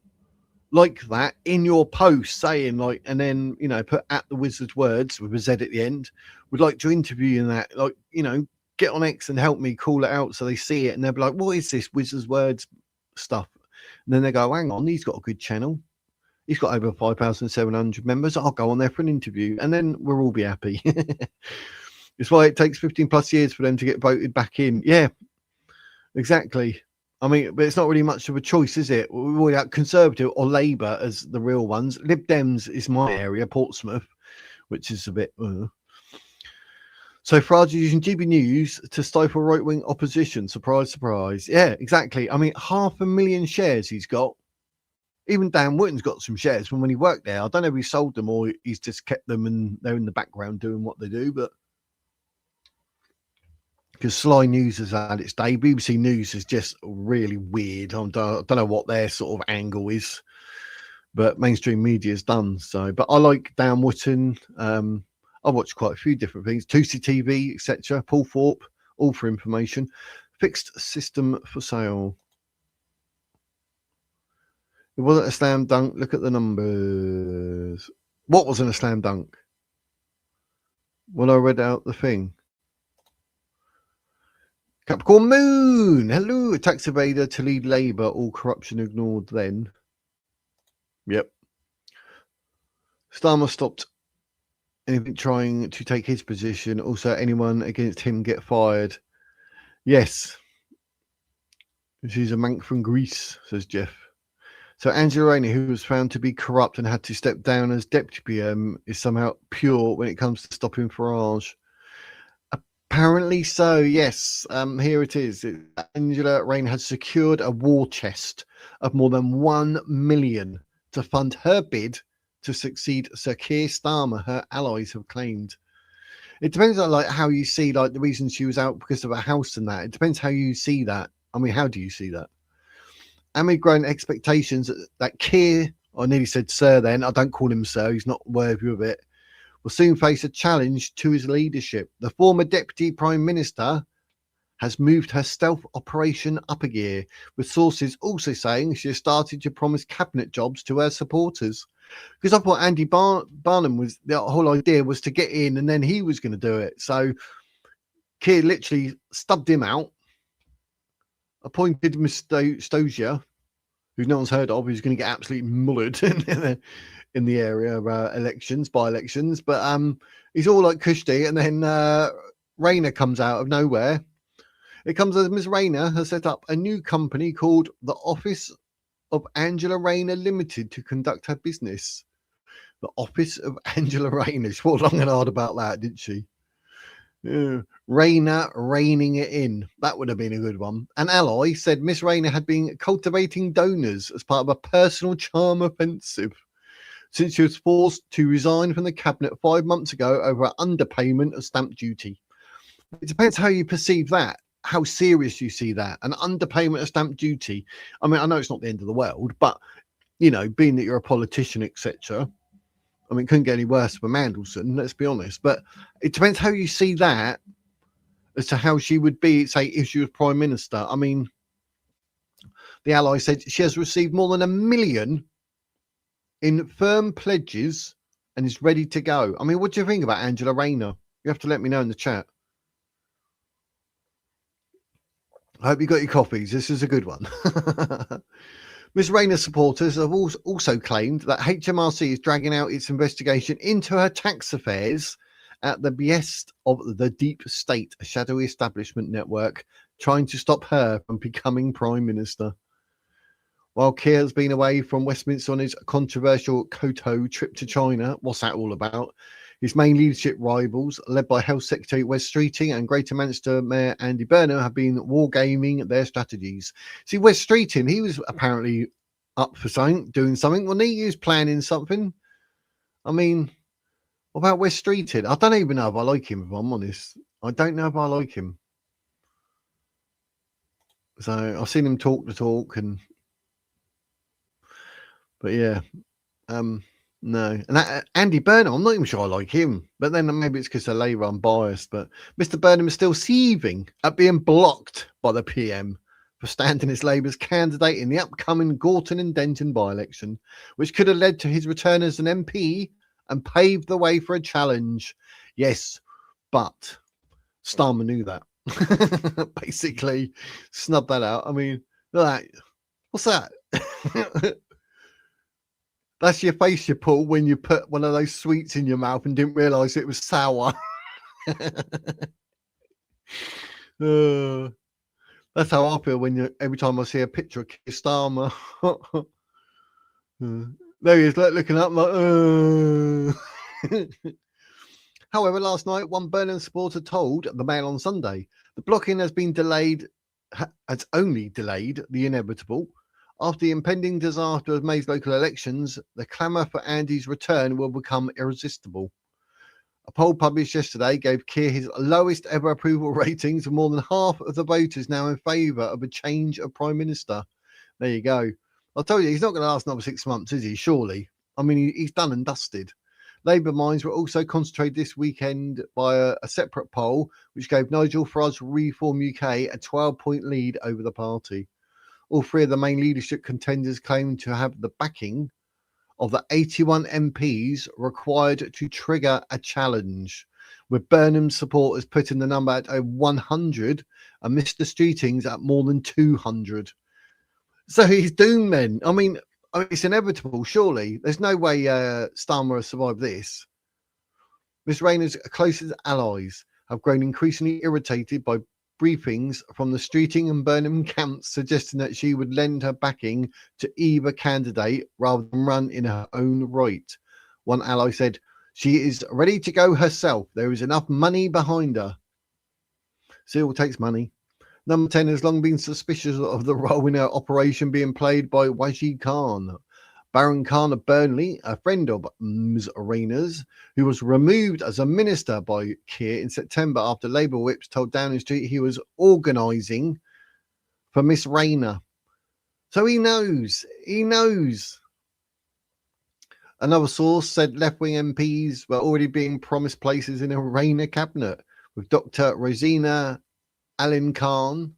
like that in your post saying like, and then, you know, put at the Wizard's Words with a Z at the end. Would like to interview you in that, like, you know, get on X and help me call it out so they see it and they'll be like, what is this Wizard's Words stuff? And then they go, hang on, he's got a good channel. He's got over 5,700 members. I'll go on there for an interview and then we'll all be happy. It's why it takes 15 plus years for them to get voted back in. Yeah, exactly. I mean, but it's not really much of a choice, is it? We're got Conservative or Labour as the real ones. Lib Dems is my area, Portsmouth, which is a bit... So Farage is using GB News to stifle right-wing opposition. Surprise, surprise. Yeah, exactly. I mean, 500,000 shares he's got. Even Dan Wootton's got some shares from when he worked there. I don't know if he sold them or he's just kept them and they're in the background doing what they do, but... Because Sly News has had its day. BBC News is just really weird. I don't know what their sort of angle is, but mainstream media is done. So, but I like Dan Wootton. I watched quite a few different things. 2C TV, etc. Paul Thorpe, all for information. Fixed system for sale. It wasn't a slam dunk. Look at the numbers. What wasn't a slam dunk? When I read out the thing. Capricorn Moon, hello, tax evader to lead Labour, all corruption ignored then. Yep. Starmer stopped anything trying to take his position. Also, anyone against him get fired. Yes. She's a mank from Greece, says Jeff. So Angela Rayner, who was found to be corrupt and had to step down as deputy PM, is somehow pure when it comes to stopping Farage. Apparently so, yes. Here it is. Angela Rayner has secured a war chest of more than 1 million to fund her bid to succeed Sir Keir Starmer, her allies have claimed. It depends on like how you see like the reason she was out because of a house and that. It depends how you see that. I mean, how do you see that? Amid growing expectations that Keir, I nearly said sir then, I don't call him sir, he's not worthy of it, will soon face a challenge to his leadership. The former Deputy Prime Minister has moved her stealth operation up a gear, with sources also saying she has started to promise cabinet jobs to her supporters. Because I thought Andy Barnum was, the whole idea was to get in and then he was going to do it. So Keir literally stubbed him out, appointed Miss Stozier, who no one's heard of, who's going to get absolutely mullered in the area of elections, by-elections, but he's all like cushy, and then Rayner comes out of nowhere. It comes as Miss Rayner has set up a new company called the Office of Angela Rayner Limited to conduct her business. The Office of Angela Rayner. She thought long and hard about that, didn't she? Rayner reining it in. That would have been a good one. An ally said Miss Rayner had been cultivating donors as part of a personal charm offensive since she was forced to resign from the cabinet 5 months ago over underpayment of stamp duty. It depends how you perceive that, how serious you see that. An underpayment of stamp duty. I mean, I know it's not the end of the world, but, you know, being that you're a politician, etc., I mean, it couldn't get any worse for Mandelson, let's be honest. But it depends how you see that as to how she would be, say, if she was Prime Minister. I mean, the ally said she has received more than $1 million in firm pledges and is ready to go. I mean, what do you think about Angela Rayner? You have to let me know in the chat. I hope you got your copies. This is a good one. Ms. Rayner's supporters have also claimed that HMRC is dragging out its investigation into her tax affairs at the behest of the deep state, a shadowy establishment network trying to stop her from becoming Prime Minister. While Keir has been away from Westminster on his controversial Koto trip to China, what's that all about? His main leadership rivals, led by Health Secretary Wes Streeting and Greater Manchester Mayor Andy Burnham, have been wargaming their strategies. See, Wes Streeting, he was apparently up for something, doing something. Well, he was planning something. I mean, what about Wes Streeting? I don't even know if I like him, if I'm honest. I don't know if I like him. So I've seen him talk the talk, but yeah. No, and Andy Burnham, I'm not even sure I like him, but then maybe it's because of Labour, I'm biased. But Mr. Burnham is still seething at being blocked by the PM for standing as Labour's candidate in the upcoming Gorton and Denton by-election, which could have led to his return as an MP and paved the way for a challenge. Yes, but Starmer knew that. Basically, snubbed that out. I mean, like, what's that? That's your face you pull when you put one of those sweets in your mouth and didn't realise it was sour. That's how I feel every time I see a picture of Keir Starmer. There he is, looking up like. However, last night, one Burnham supporter told the Mail on Sunday the blocking has only delayed the inevitable. After the impending disaster of May's local elections, the clamour for Andy's return will become irresistible. A poll published yesterday gave Keir his lowest ever approval ratings, with more than half of the voters now in favour of a change of Prime Minister. There you go. I told you, he's not going to last another 6 months, is he? Surely. I mean, he's done and dusted. Labour minds were also concentrated this weekend by a separate poll, which gave Nigel Farage's Reform UK a 12-point lead over the party. All three of the main leadership contenders claim to have the backing of the 81 MPs required to trigger a challenge, with Burnham's supporters putting the number at 100 and Mr. Streeting's at more than 200. So he's doomed then. I mean, it's inevitable, surely. There's no way Starmer will survive this. Miss Rayner's closest allies have grown increasingly irritated by briefings from the Streeting and Burnham camps suggesting that she would lend her backing to either candidate rather than run in her own right. One ally said, she is ready to go herself. There is enough money behind her. See, it all takes money. Number 10 has long been suspicious of the role in her operation being played by Wajid Khan. Baron Khan of Burnley, a friend of Ms. Rayner's, who was removed as a minister by Keir in September after Labour whips told Downing Street he was organising for Miss Rayner. So he knows. Another source said left-wing MPs were already being promised places in a Rayner cabinet, with Dr. Rosina Allen Khan,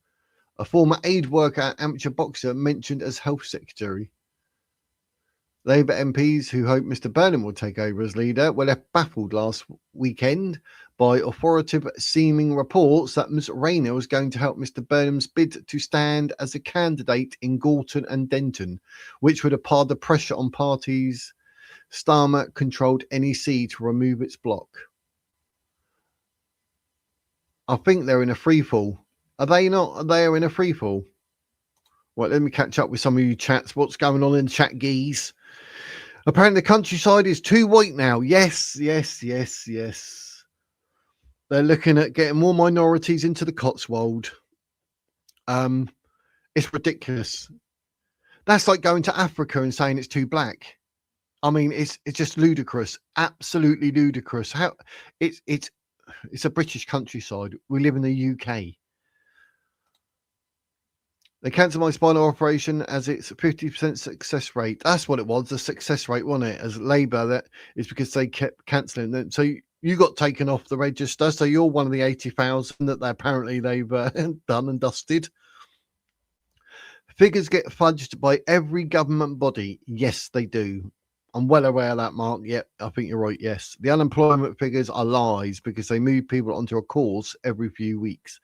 a former aid worker and amateur boxer, mentioned as health secretary. Labour MPs who hope Mr. Burnham will take over as leader were left baffled last weekend by authoritative seeming reports that Ms. Rayner was going to help Mr. Burnham's bid to stand as a candidate in Gorton and Denton, which would apply the pressure on parties Starmer controlled NEC to remove its block. I think they're in a freefall. Are they not? They are in a freefall. Well, let me catch up with some of you chats. What's going on in the chat, geese? Apparently the countryside is too white now. Yes. They're looking at getting more minorities into the Cotswold. It's ridiculous. That's like going to Africa and saying it's too black. I mean, it's just ludicrous, absolutely ludicrous. How it's a British countryside. We live in the UK. They cancelled my spinal operation as it's 50% success rate. That's what it was, the success rate, wasn't it? As Labour, that is because they kept cancelling them. So you got taken off the register. So you're one of the 80,000 that they've done and dusted. Figures get fudged by every government body. Yes, they do. I'm well aware of that, Mark. Yep, I think you're right. Yes. The unemployment figures are lies because they move people onto a course every few weeks.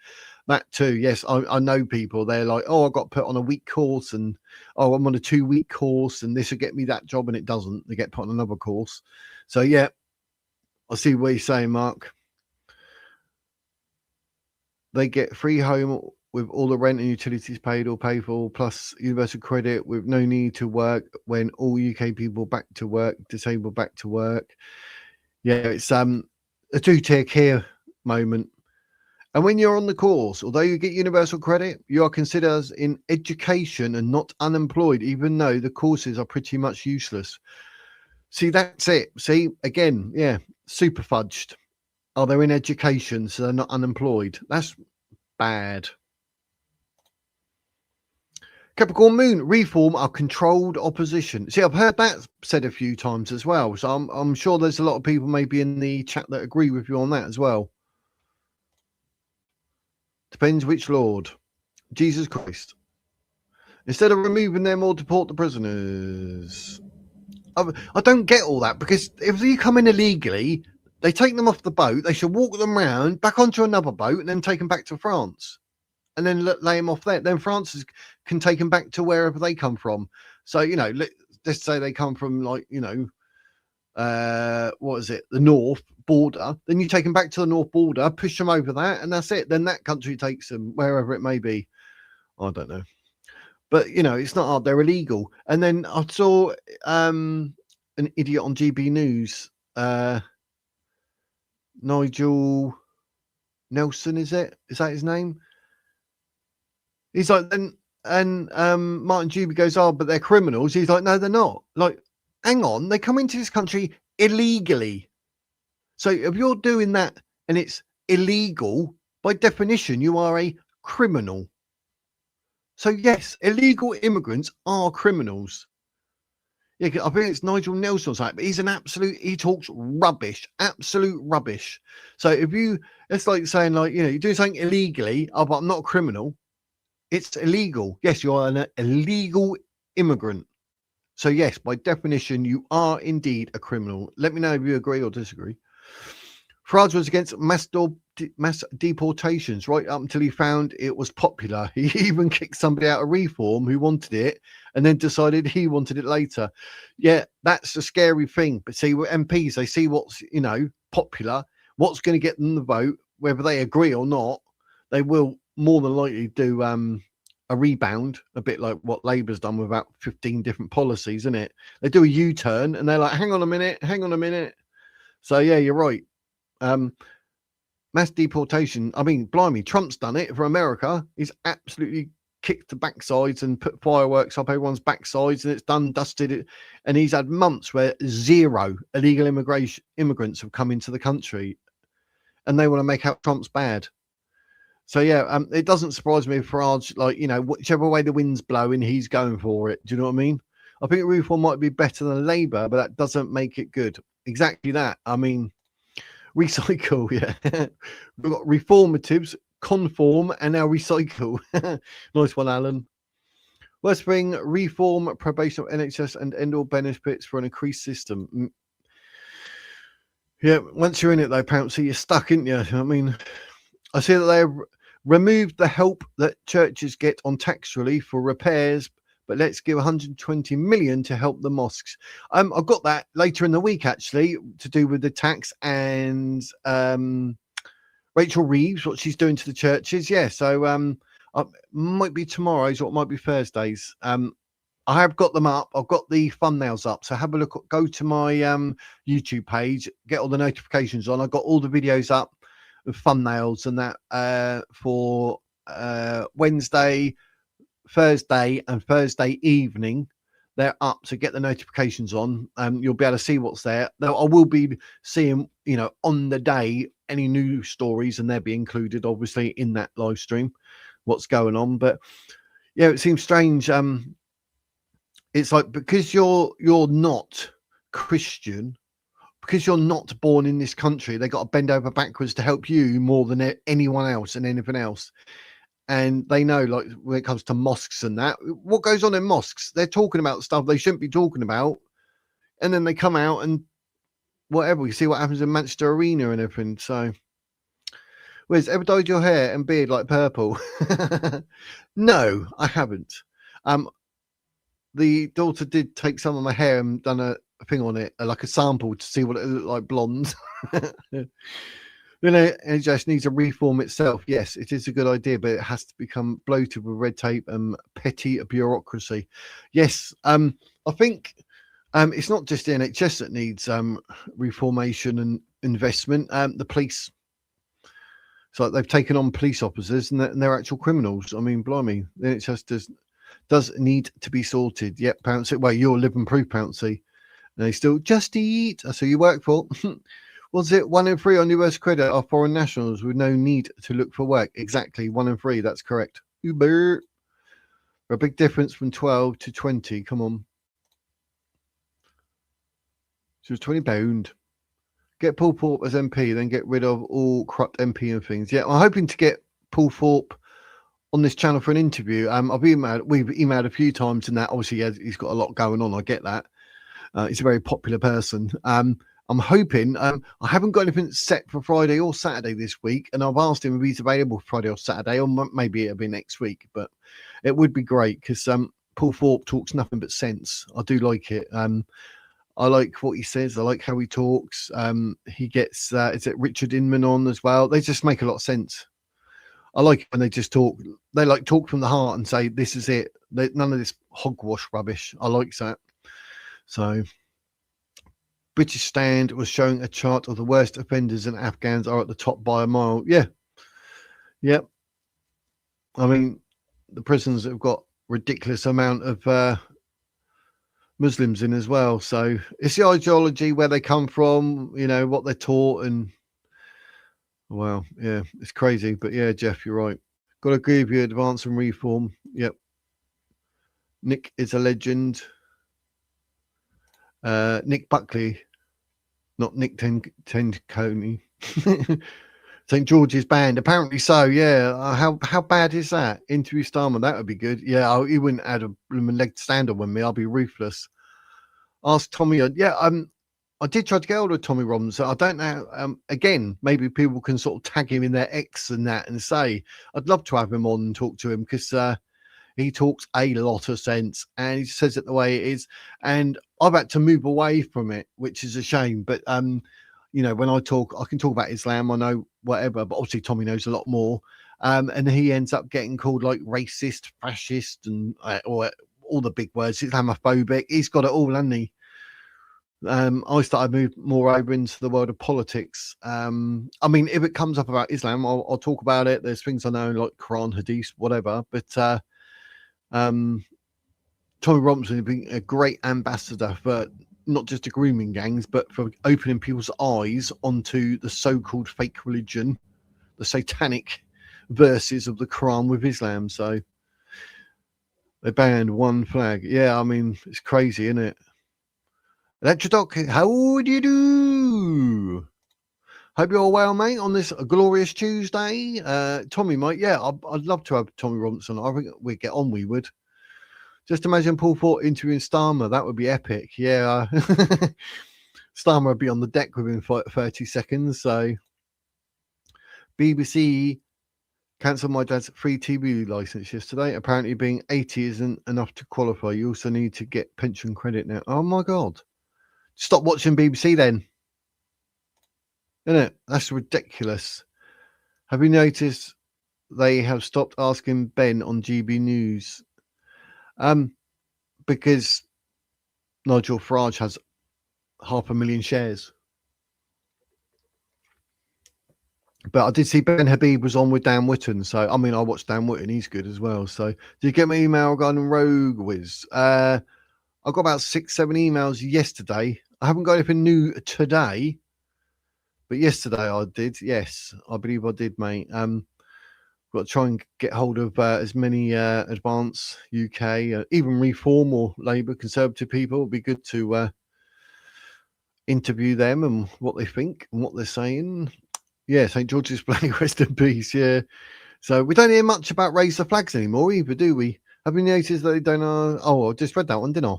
That too. Yes, I know people. They're like, oh, I got put on a week course and, oh, I'm on a 2-week course and this will get me that job, and it doesn't. They get put on another course. So, yeah, I see what you're saying, Mark. They get free home with all the rent and utilities paid or paid for, plus universal credit with no need to work when all UK people back to work, disabled back to work. Yeah, it's a two-tier care moment. And when you're on the course, although you get universal credit, you are considered in education and not unemployed, even though the courses are pretty much useless. See, that's it. See, again, yeah, super fudged. Oh, they're in education, so they're not unemployed. That's bad. Capricorn Moon, reform are controlled opposition. See, I've heard that said a few times as well. So I'm sure there's a lot of people maybe in the chat that agree with you on that as well. Depends which Lord. Jesus Christ. Instead of removing them or deport the prisoners. I don't get all that, because if you come in illegally, they take them off the boat, they should walk them around, back onto another boat, and then take them back to France. And then lay them off there. Then France can take them back to wherever they come from. So, let's say they come from, like, what is it? The north border. Then you take them back to the north border, push them over that, and that's it. Then that country takes them wherever it may be. I don't know. But, it's not hard. They're illegal. And then I saw an idiot on GB News, Nigel Nelson, is it? Is that his name? He's like, and Martin Juby goes, oh, but they're criminals. He's like, no, they're not. Like, hang on, they come into this country illegally. So if you're doing that and it's illegal, by definition, you are a criminal. So yes, illegal immigrants are criminals. Yeah, I think it's Nigel Nelson, but he's he talks rubbish, absolute rubbish. So it's like saying, like, you're doing something illegally, oh, but I'm not a criminal. It's illegal. Yes, you are an illegal immigrant. So yes, by definition, you are indeed a criminal. Let me know if you agree or disagree. Farage was against mass deportations right up until he found it was popular. He even kicked somebody out of Reform who wanted it and then decided he wanted it later. Yeah, that's a scary thing. But see, with MPs, they see what's, popular, what's going to get them the vote, whether they agree or not. They will more than likely do a rebound, a bit like what Labour's done with about 15 different policies, isn't it? They do a U-turn and they're like, hang on a minute. So yeah, you're right. Mass deportation. I mean, blimey, Trump's done it for America. He's absolutely kicked the backsides and put fireworks up everyone's backsides, and it's done, dusted it. And he's had months where 0 illegal immigrants have come into the country, and they want to make out Trump's bad. So yeah, it doesn't surprise me if Farage, like, whichever way the wind's blowing, he's going for it. Do you know what I mean? I think Reform might be better than Labour, but that doesn't make it good. Exactly that. I mean, recycle, yeah. We've got reformatives, conform, and now recycle. Nice one, Alan. West Wing, reform, probation of NHS, and end all benefits for an increased system. Yeah, once you're in it, though, Pouncy, you're stuck, aren't you? I mean, I see that they've removed the help that churches get on tax relief for repairs, but let's give 120 million to help the mosques. I've got that later in the week, actually, to do with the tax and Rachel Reeves, what she's doing to the churches. Yeah, so it might be tomorrow's or it might be Thursdays. I have got them up. I've got the thumbnails up. So have a look. Go to my YouTube page, get all the notifications on. I've got all the videos up thumbnails and that for Wednesday, Thursday, and Thursday evening. They're up, so get the notifications on. You'll be able to see what's there. Though I will be seeing, on the day, any news stories, and they'll be included, obviously, in that live stream. What's going on? But yeah, it seems strange. It's like, because you're not Christian, because you're not born in this country, they got to bend over backwards to help you more than anyone else and anything else. And they know, like, when it comes to mosques and that, what goes on in mosques, they're talking about stuff they shouldn't be talking about. And then they come out and whatever. You see what happens in Manchester Arena and everything. So, Wiz, ever dyed your hair and beard like purple? No, I haven't. The daughter did take some of my hair and done a thing on it, like a sample, to see what it looked like blonde. It just needs to reform itself. Yes, it is a good idea, but it has to become bloated with red tape and petty bureaucracy. Yes, I think it's not just the NHS that needs reformation and investment. The police, it's like they've taken on police officers and they're actual criminals. I mean, blimey, the NHS does need to be sorted. Yep, Pouncy. Well, you're living proof, Pouncy. And they still just eat. That's who you work for. Was it 1 in 3 on US credit are foreign nationals with no need to look for work? Exactly, 1 in 3. That's correct. Uber. A big difference from 12 to 20. Come on. She was £20. Get Paul Thorpe as MP, then get rid of all corrupt MP and things. Yeah, I'm hoping to get Paul Thorpe on this channel for an interview. We've emailed a few times, and that obviously he's got a lot going on. I get that. He's a very popular person. I'm hoping, I haven't got anything set for Friday or Saturday this week, and I've asked him if he's available Friday or Saturday, or maybe it'll be next week, but it would be great because Paul Thorpe talks nothing but sense. I do like it. I like what he says. I like how he talks. He gets, is it Richard Inman on as well? They just make a lot of sense. I like it when they just talk. They like talk from the heart and say, this is it. None of this hogwash rubbish. I like that. So... British Stand was showing a chart of the worst offenders, and Afghans are at the top by a mile. Yeah. Yep. I mean, the prisons have got ridiculous amount of Muslims in as well. So it's the ideology, where they come from, what they're taught, and well, yeah, it's crazy. But yeah, Jeff, you're right. Got to agree with you, advance and reform. Yep. Nick is a legend. Nick Buckley, not Nick Tenconi. St. George's Band, apparently so. Yeah, how bad is that? Interview Starmer, that would be good. Yeah, he wouldn't add a leg stander with me. I'll be ruthless. Ask Tommy. Yeah, I did try to get hold of Tommy Robbins. I don't know. Again, maybe people can sort of tag him in their X and that, and say I'd love to have him on and talk to him, because he talks a lot of sense, and he says it the way it is. And I've had to move away from it, which is a shame. But when I talk, I can talk about Islam. I know whatever, but obviously Tommy knows a lot more. And he ends up getting called like racist, fascist, and or all the big words, Islamophobic. He's got it all, hasn't he? I started to move more over into the world of politics. I mean, if it comes up about Islam, I'll talk about it. There's things I know, like Quran, Hadith, whatever. But Tommy Robinson has been a great ambassador for not just the grooming gangs, but for opening people's eyes onto the so-called fake religion, the satanic verses of the Quran with Islam. So they banned one flag. Yeah, I mean, it's crazy, isn't it? Electrodoc, how do you do? Hope you're all well, mate, on this glorious Tuesday. Tommy, mate, yeah, I'd love to have Tommy Robinson. I think we'd get on, we would. Just imagine Paul Thorpe interviewing Starmer. That would be epic. Yeah. Starmer would be on the deck within 30 seconds. So BBC cancelled my dad's free TV license yesterday. Apparently being 80 isn't enough to qualify. You also need to get pension credit now. Oh, my God. Stop watching BBC then. Isn't it? That's ridiculous. Have you noticed they have stopped asking Ben on GB News? Because Nigel Farage has 500,000 shares. But I did see Ben Habib was on with Dan Whitten. So, I mean, I watched Dan Whitten. He's good as well. So, did you get my email regarding Rogue Wiz? I got about 6-7 emails yesterday. I haven't got anything new today, but yesterday I did. Yes, I believe I did, mate. Got to try and get hold of as many Advance UK, even Reform or Labour Conservative people. It'd be good to interview them and what they think and what they're saying. Yeah, St George's Play, rest in peace. Yeah. So we don't hear much about Raise the Flags anymore either, do we? Have you noticed that they don't? Oh, I just read that one, didn't I?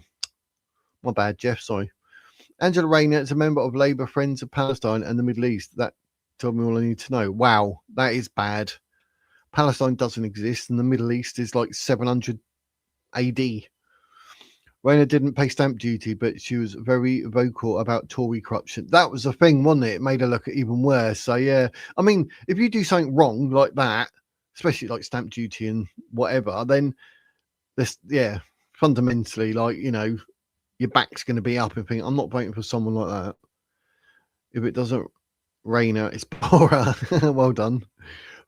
My bad, Jeff. Sorry. Angela Rayner is a member of Labour Friends of Palestine and the Middle East. That told me all I need to know. Wow, that is bad. Palestine doesn't exist, and the Middle East is like 700 AD. Rayner didn't pay stamp duty, but she was very vocal about Tory corruption. That was the thing, wasn't it? It made her look even worse. So, yeah, I mean, if you do something wrong like that, especially like stamp duty and whatever, then this, yeah, fundamentally, like, you know, your back's going to be up and think, I'm not voting for someone like that. If it doesn't rain out, it's Bora. Well done.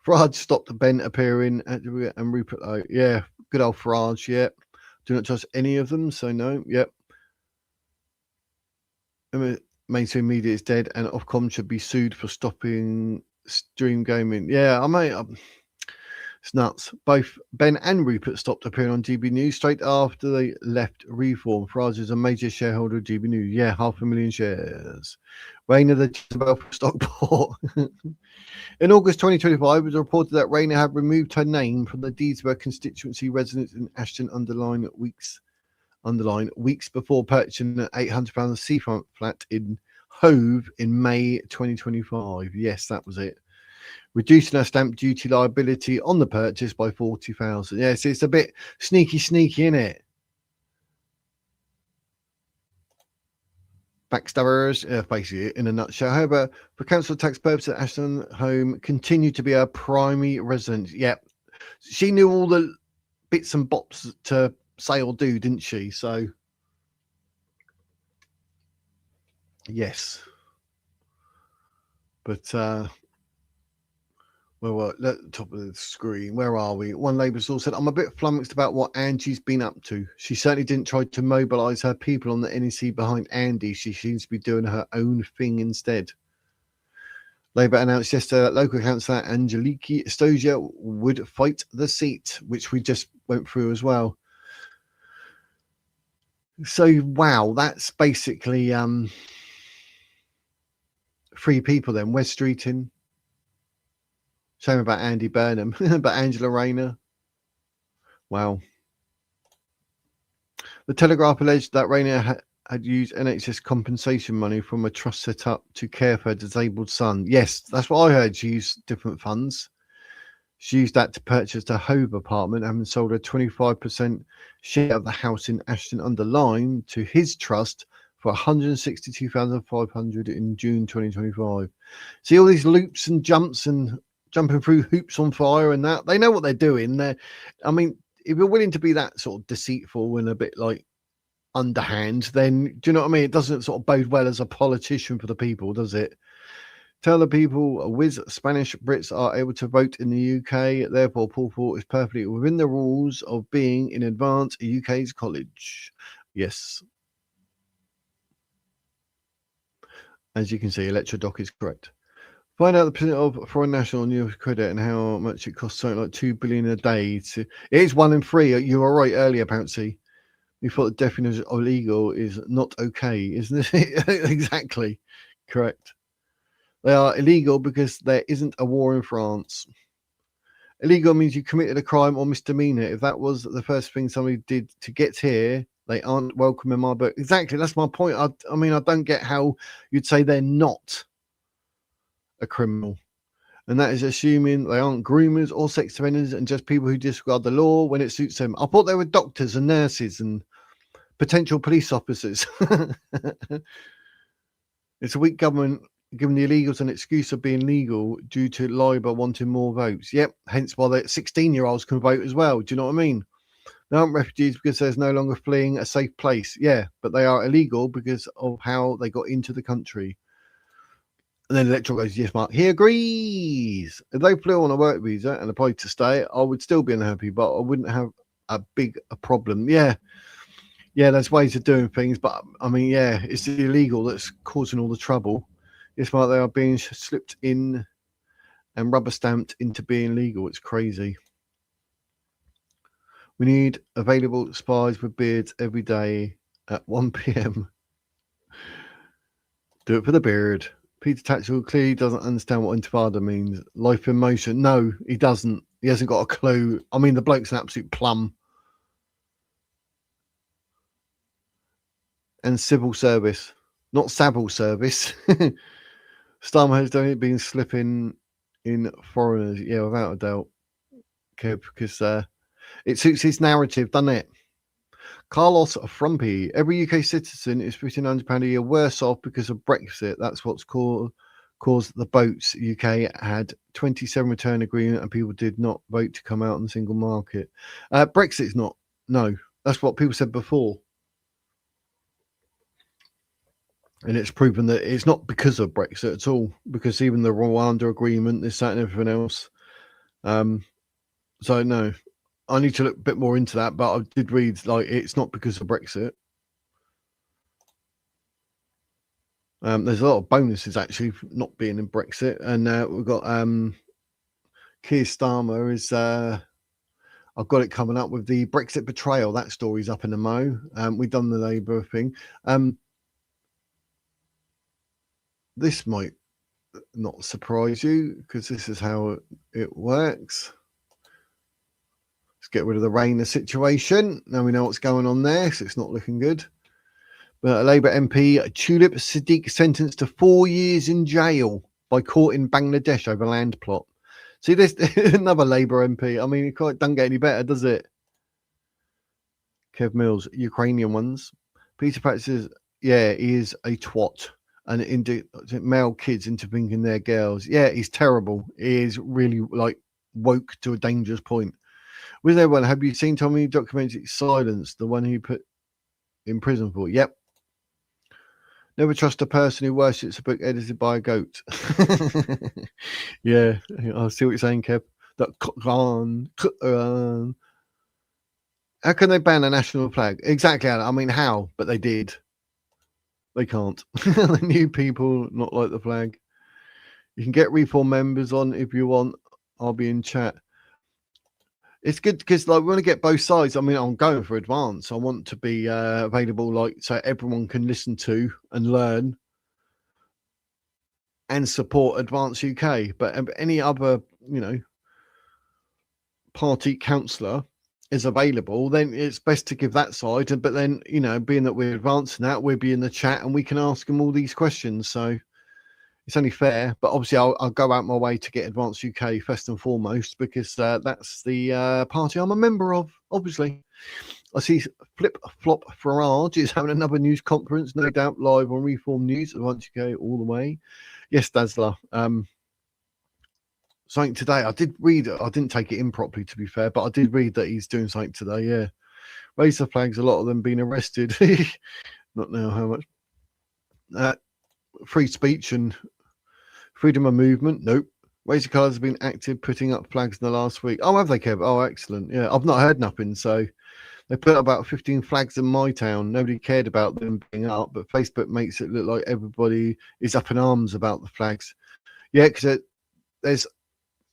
Farage stopped Ben appearing and Rupert. Oh, yeah, good old Farage. Yeah, do not trust any of them. So no. Yep. Mainstream media is dead, and Ofcom should be sued for stopping stream gaming. Yeah, I mean, it's nuts. Both Ben and Rupert stopped appearing on GB News straight after they left Reform. Farage is a major shareholder of GB News. Yeah, 500,000 shares. Rayner the Jezebel for Stockport. In August 2025, it was reported that Rayner had removed her name from the Deesburg constituency residents in Ashton weeks before purchasing an £800 seafront flat in Hove in May 2025. Yes, that was it. Reducing her stamp duty liability on the purchase by 40,000. Yes, it's a bit sneaky, isn't it? Backstabbers, basically, in a nutshell. However, for council tax purposes, Ashton Home continued to be her primary residence. Yep. She knew all the bits and bops to say or do, didn't she? So, yes. But, well, at the top of the screen, where are we? One Labour source said, I'm a bit flummoxed about what Angie's been up to. She certainly didn't try to mobilise her people on the NEC behind Andy. She seems to be doing her own thing instead. Labour announced yesterday that local councillor Angeliki Stoja would fight the seat, which we just went through as well. So, wow, that's basically 3 people then. Wes Streeting. Shame about Andy Burnham, but Angela Rayner. Wow. The Telegraph alleged that Rayner had used NHS compensation money from a trust set up to care for her disabled son. Yes, that's what I heard. She used different funds. She used that to purchase the Hove apartment, having sold a 25% share of the house in Ashton under Lyme to his trust for 162,500 in June 2025. See all these loops and jumps and jumping through hoops on fire and that. They know what they're doing. I mean, if you're willing to be that sort of deceitful and a bit like underhand, then do you know what I mean? It doesn't sort of bode well as a politician for the people, does it? Tell the people with Spanish Brits are able to vote in the UK. Therefore, Paul Fort is perfectly within the rules of being in advance a UK's college. Yes. As you can see, ElectroDoc is correct. Find out the percent of foreign national on your credit and how much it costs. Something like $2 billion a day. It is 1 in 3. You were right earlier, Pouncy. We thought the definition of illegal is not okay, isn't it? Exactly. Correct. They are illegal because there isn't a war in France. Illegal means you committed a crime or misdemeanor. If that was the first thing somebody did to get here, they aren't welcome in my book. Exactly. That's my point. I mean, I don't get how you'd say they're not a criminal. And that is assuming they aren't groomers or sex offenders and just people who disregard the law when it suits them. I thought they were doctors and nurses and potential police officers. It's a weak government giving the illegals an excuse of being legal due to Labour wanting more votes. Yep, hence why the 16-year-olds can vote as well. Do you know what I mean? They aren't refugees because there's no longer fleeing a safe place. Yeah, but they are illegal because of how they got into the country. And then Electro goes, yes, Mark. He agrees. If they flew on a work visa and applied to stay, I would still be unhappy, but I wouldn't have a problem. Yeah. Yeah, there's ways of doing things, but I mean, yeah, it's the illegal that's causing all the trouble. Yes, Mark, they are being slipped in and rubber stamped into being legal. It's crazy. We need available spies with beards every day at 1 p.m. Do it for the beard. Peter Tatchell clearly doesn't understand what intifada means. Life in motion. No, he doesn't. He hasn't got a clue. I mean, the bloke's an absolute plum. And civil service, not civil service. Starmer has definitely been slipping in foreigners. Yeah, without a doubt. Okay, because it suits his narrative, doesn't it? Carlos Frumpy. Every UK citizen is £1,500 a year worse off because of Brexit. That's what's caused the boats. UK had 27 return agreement and people did not vote to come out on the single market. Brexit's not. No, that's what people said before. And it's proven that it's not because of Brexit at all, because even the Rwanda agreement, this, that, and everything else. So, no, I need to look a bit more into that, but I did read, like, it's not because of Brexit. There's a lot of bonuses, actually, for not being in Brexit. And we've got Keir Starmer is... I've got it coming up with the Brexit Betrayal. That story's up in the mo. We've done the Labour thing. This might not surprise you because this is how it works. Let's get rid of the Rayner situation. Now we know what's going on there, so it's not looking good. But a Labour MP, Tulip Siddiq, sentenced to 4 years in jail by court in Bangladesh over land plot. See, this another Labour MP. I mean, it doesn't get any better, does it? Kev Mills, Ukrainian ones. Peter Tatchell, yeah, he is a twat. And into male kids into thinking they're girls. Yeah, he's terrible. He is really like woke to a dangerous point. With everyone, have you seen Tommy documentary Silence, the one he put in prison for? Yep. Never trust a person who worships a book edited by a goat. Yeah, I see what you're saying, Kev. That Quran. How can they ban a national flag? Exactly. I mean, how? But they did. They can't. The new people not like the flag. You can get reform members on if you want. I'll be in chat. It's good because like we want to get both sides. I mean, I'm going for advance. I want to be available, like so everyone can listen to and learn and support Advance UK. But any other, party councillor is available, then it's best to give that side. But then, being that we're advancing that, we'll be in the chat and we can ask them all these questions. So it's only fair. But obviously, I'll go out my way to get Advance UK first and foremost because that's the party I'm a member of. Obviously, I see Flip Flop Farage is having another news conference, no doubt live on Reform News. Advance UK all the way. Yes, Dazzler. Something today. I did read it. I didn't take it in properly, to be fair, but I did read that he's doing something today. Yeah, raise the flags. A lot of them being arrested. Not now how much. Free speech and freedom of movement. Nope. Raise the colours have been active, putting up flags in the last week. Oh, have they, Kev? Oh, excellent. Yeah, I've not heard nothing. So they put up about 15 flags in my town. Nobody cared about them being up, but Facebook makes it look like everybody is up in arms about the flags. Yeah, because there's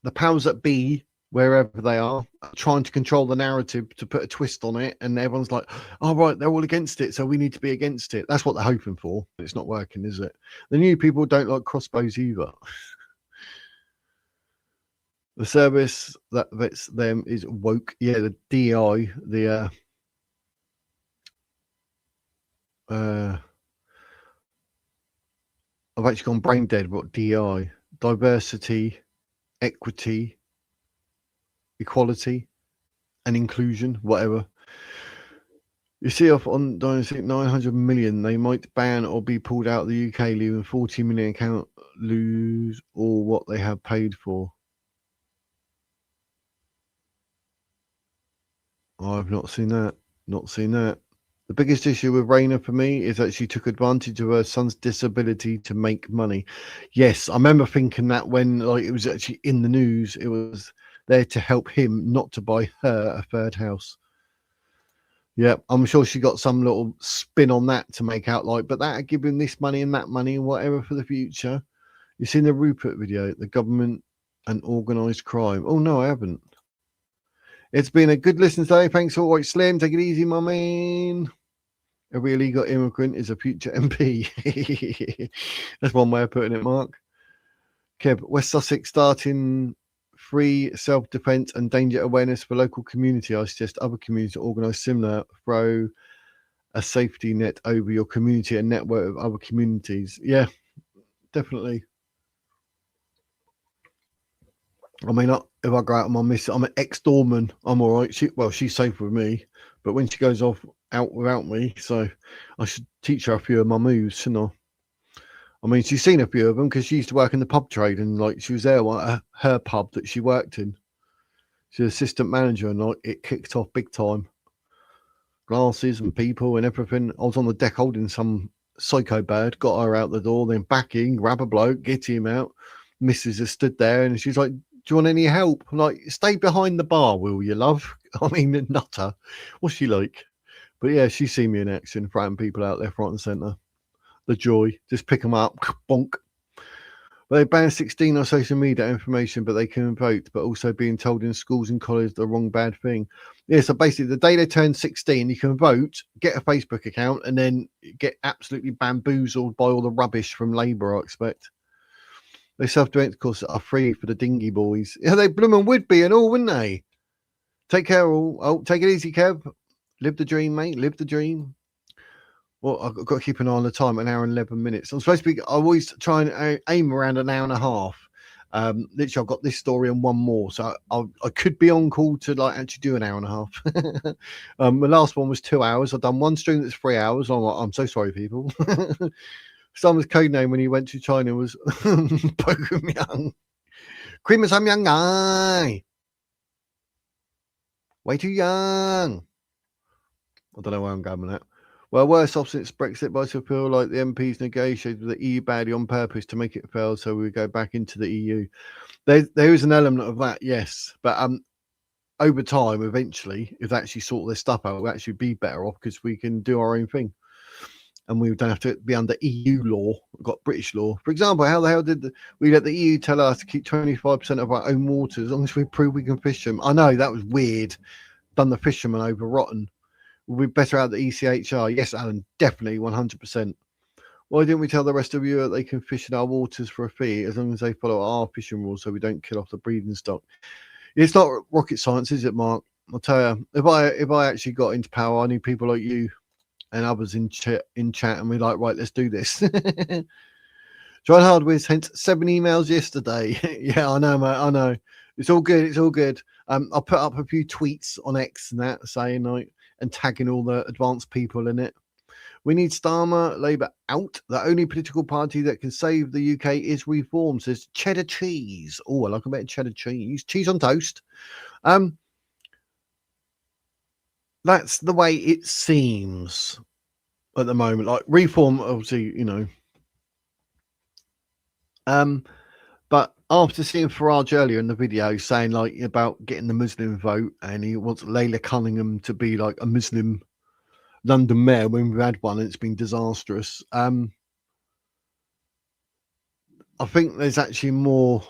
the powers that be, wherever they are, trying to control the narrative to put a twist on it. And everyone's like, oh, right, they're all against it, so we need to be against it. That's what they're hoping for. But it's not working, is it? The new people don't like crossbows either. The service that vets them is woke. Yeah, the DI, the I've actually gone brain dead. What DI? Diversity, equity, equality, and inclusion, whatever. You see off on Dynasty 900 million. They might ban or be pulled out of the UK, leaving 40 million account lose all what they have paid for. I've not seen that. Not seen that. The biggest issue with Rayner for me is that she took advantage of her son's disability to make money. Yes, I remember thinking that when like it was actually in the news, it was there to help him, not to buy her a third house. Yeah, I'm sure she got some little spin on that to make out like, but that give him this money and that money and whatever for the future. You seen the Rupert video, the government and organised crime? Oh no, I haven't. It's been a good listen today. Thanks for watching, Slim. Take it easy, my man. Every illegal immigrant is a future MP. That's one way of putting it, Mark. Kev, West Sussex starting free self-defence and danger awareness for local community. I suggest other communities organise similar. Throw a safety net over your community and network of other communities. Yeah, definitely. I mean, if I go out on my miss, I'm an ex-doorman. I'm all right. She's safe with me, but when she goes off out without me, so I should teach her a few of my moves, shouldn't I mean, she's seen a few of them because she used to work in the pub trade, and like she was there at her pub that she worked in. She's assistant manager, and like it kicked off big time. Glasses and people and everything. I was on the deck holding some psycho bird, got her out the door, then back in, grab a bloke, get him out. Mrs. has stood there, and she's like, "Do you want any help?" I'm like, "Stay behind the bar, will you, love?" I mean, nutter. What's she like? But yeah, she's seen me in action, throwing people out left, right, and centre. The joy, just pick them up, bonk. But they ban 16 on social media information, but they can vote, but also being told in schools and colleges the wrong bad thing. Yeah, so basically the day they turn 16, you can vote, get a Facebook account, and then get absolutely bamboozled by all the rubbish from Labour, I expect. They self-defence courses are free for the dingy boys. Yeah, they blooming would be and all, wouldn't they? Take care all. Oh, take it easy, Kev. Live the dream, mate. Live the dream. Well, I've got to keep an eye on the time, an hour and 11 minutes. I'm supposed to be, I always try and aim around an hour and a half. Literally, I've got this story and one more. So I could be on call to like actually do an hour and a half. The last one was 2 hours. I've done one stream that's 3 hours. I'm like, I'm so sorry, people. Starmer's code name when he went to China was Pokemon Young. Cream some young guy. Way too young. I don't know where I'm going with that. Well, worse off since Brexit, but I feel like the MPs negotiated with the EU badly on purpose to make it fail, so we go back into the EU. There is an element of that, yes, but over time, eventually, if they actually sort their stuff out, we'll actually be better off because we can do our own thing, and we don't have to be under EU law. We've got British law, for example. How the hell did we let the EU tell us to keep 25% of our own waters as long as we prove we can fish them? I know that was weird. Done the fishermen over rotten. We'll be better out the ECHR. Yes, Alan, definitely 100%. Why didn't we tell the rest of you that they can fish in our waters for a fee as long as they follow our fishing rules so we don't kill off the breeding stock? It's not rocket science, is it, Mark? I'll tell you, if I actually got into power, I need people like you and others in chat, and we're like, right, let's do this. John Hardwiz sent 7 emails yesterday. Yeah, I know, mate. I know. It's all good. It's all good. I'll put up a few tweets on X and that saying like, and tagging all the advanced people in it. We need Starmer, Labour out. The only political party that can save the UK is Reform, says Cheddar Cheese. Oh, I like a bit of cheddar cheese. Cheese on toast. That's the way it seems at the moment. Like Reform, obviously, you know. But after seeing Farage earlier in the video saying like about getting the Muslim vote, and he wants Layla Cunningham to be like a Muslim London mayor when we've had one and it's been disastrous. I think there's actually more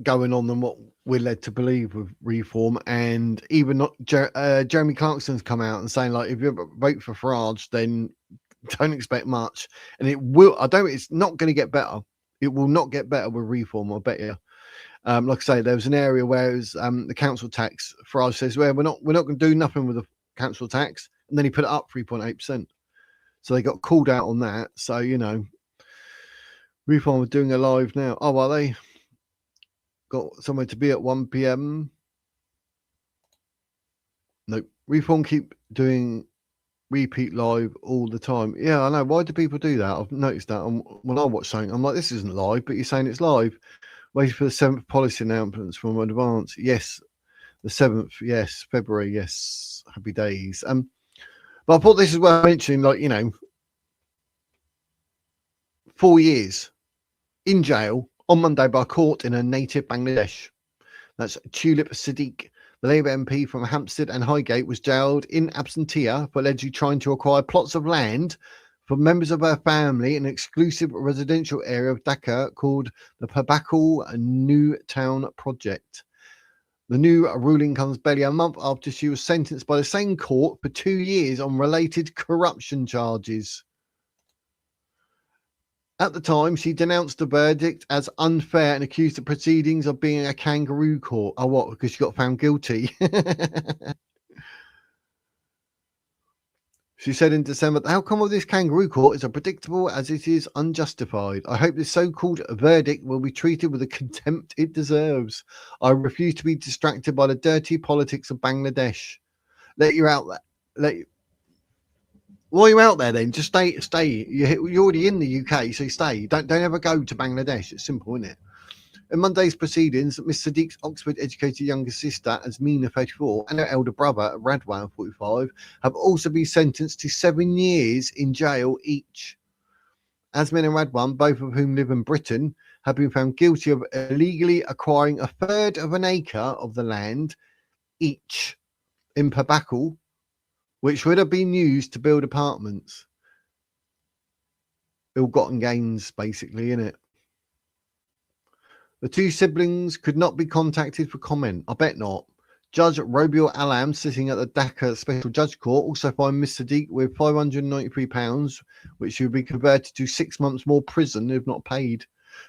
going on than what we're led to believe with Reform, and even not Jeremy Clarkson's come out and saying like if you vote for Farage, then don't expect much, and it will. It's not going to get better. It will not get better with Reform. I bet you. Like I say, there was an area where it was the council tax. Farage says, "Well, we're not going to do nothing with the council tax," and then he put it up 3.8%. So they got called out on that. So you know, Reform are doing a live now. Oh, are they? Got somewhere to be at 1 p.m. Nope. Reform keep doing repeat live all the time. Yeah, I know. Why do people do that? I've noticed that. When I watch something, I'm like, this isn't live, but you're saying it's live. Waiting for the 7th policy announcements from Advance. Yes, The 7th, yes, February, yes. Happy days. But I thought this is worth mentioning, like, 4 years in jail on Monday by court in a native Bangladesh. That's Tulip Siddiq, the Labour MP from Hampstead and Highgate, was jailed in absentia for allegedly trying to acquire plots of land for members of her family in an exclusive residential area of Dhaka called the Pabakal New Town Project. The new ruling comes barely a month after she was sentenced by the same court for 2 years on related corruption charges. At the time, she denounced the verdict as unfair and accused the proceedings of being a kangaroo court. Oh, what? Because she got found guilty. She said in December, the outcome of this kangaroo court is as predictable as it is unjustified. I hope this so-called verdict will be treated with the contempt it deserves. I refuse to be distracted by the dirty politics of Bangladesh. You're Why are you out there then? Just stay. You're already in the UK, so stay. Don't ever go to Bangladesh. It's simple, isn't it? In Monday's proceedings, Miss Sadiq's Oxford-educated younger sister, Asmina, 34, and her elder brother, Radwan, 45, have also been sentenced to 7 years in jail each. Asmin and Radwan, both of whom live in Britain, have been found guilty of illegally acquiring a third of an acre of the land each in Pabakal, which would have been used to build apartments. Ill-gotten gains, basically, innit? The two siblings could not be contacted for comment. I bet not. Judge Robiel Alam, sitting at the Dhaka Special Judge Court, also fined Miss Sadiq with £593, which would be converted to 6 months more prison if not paid.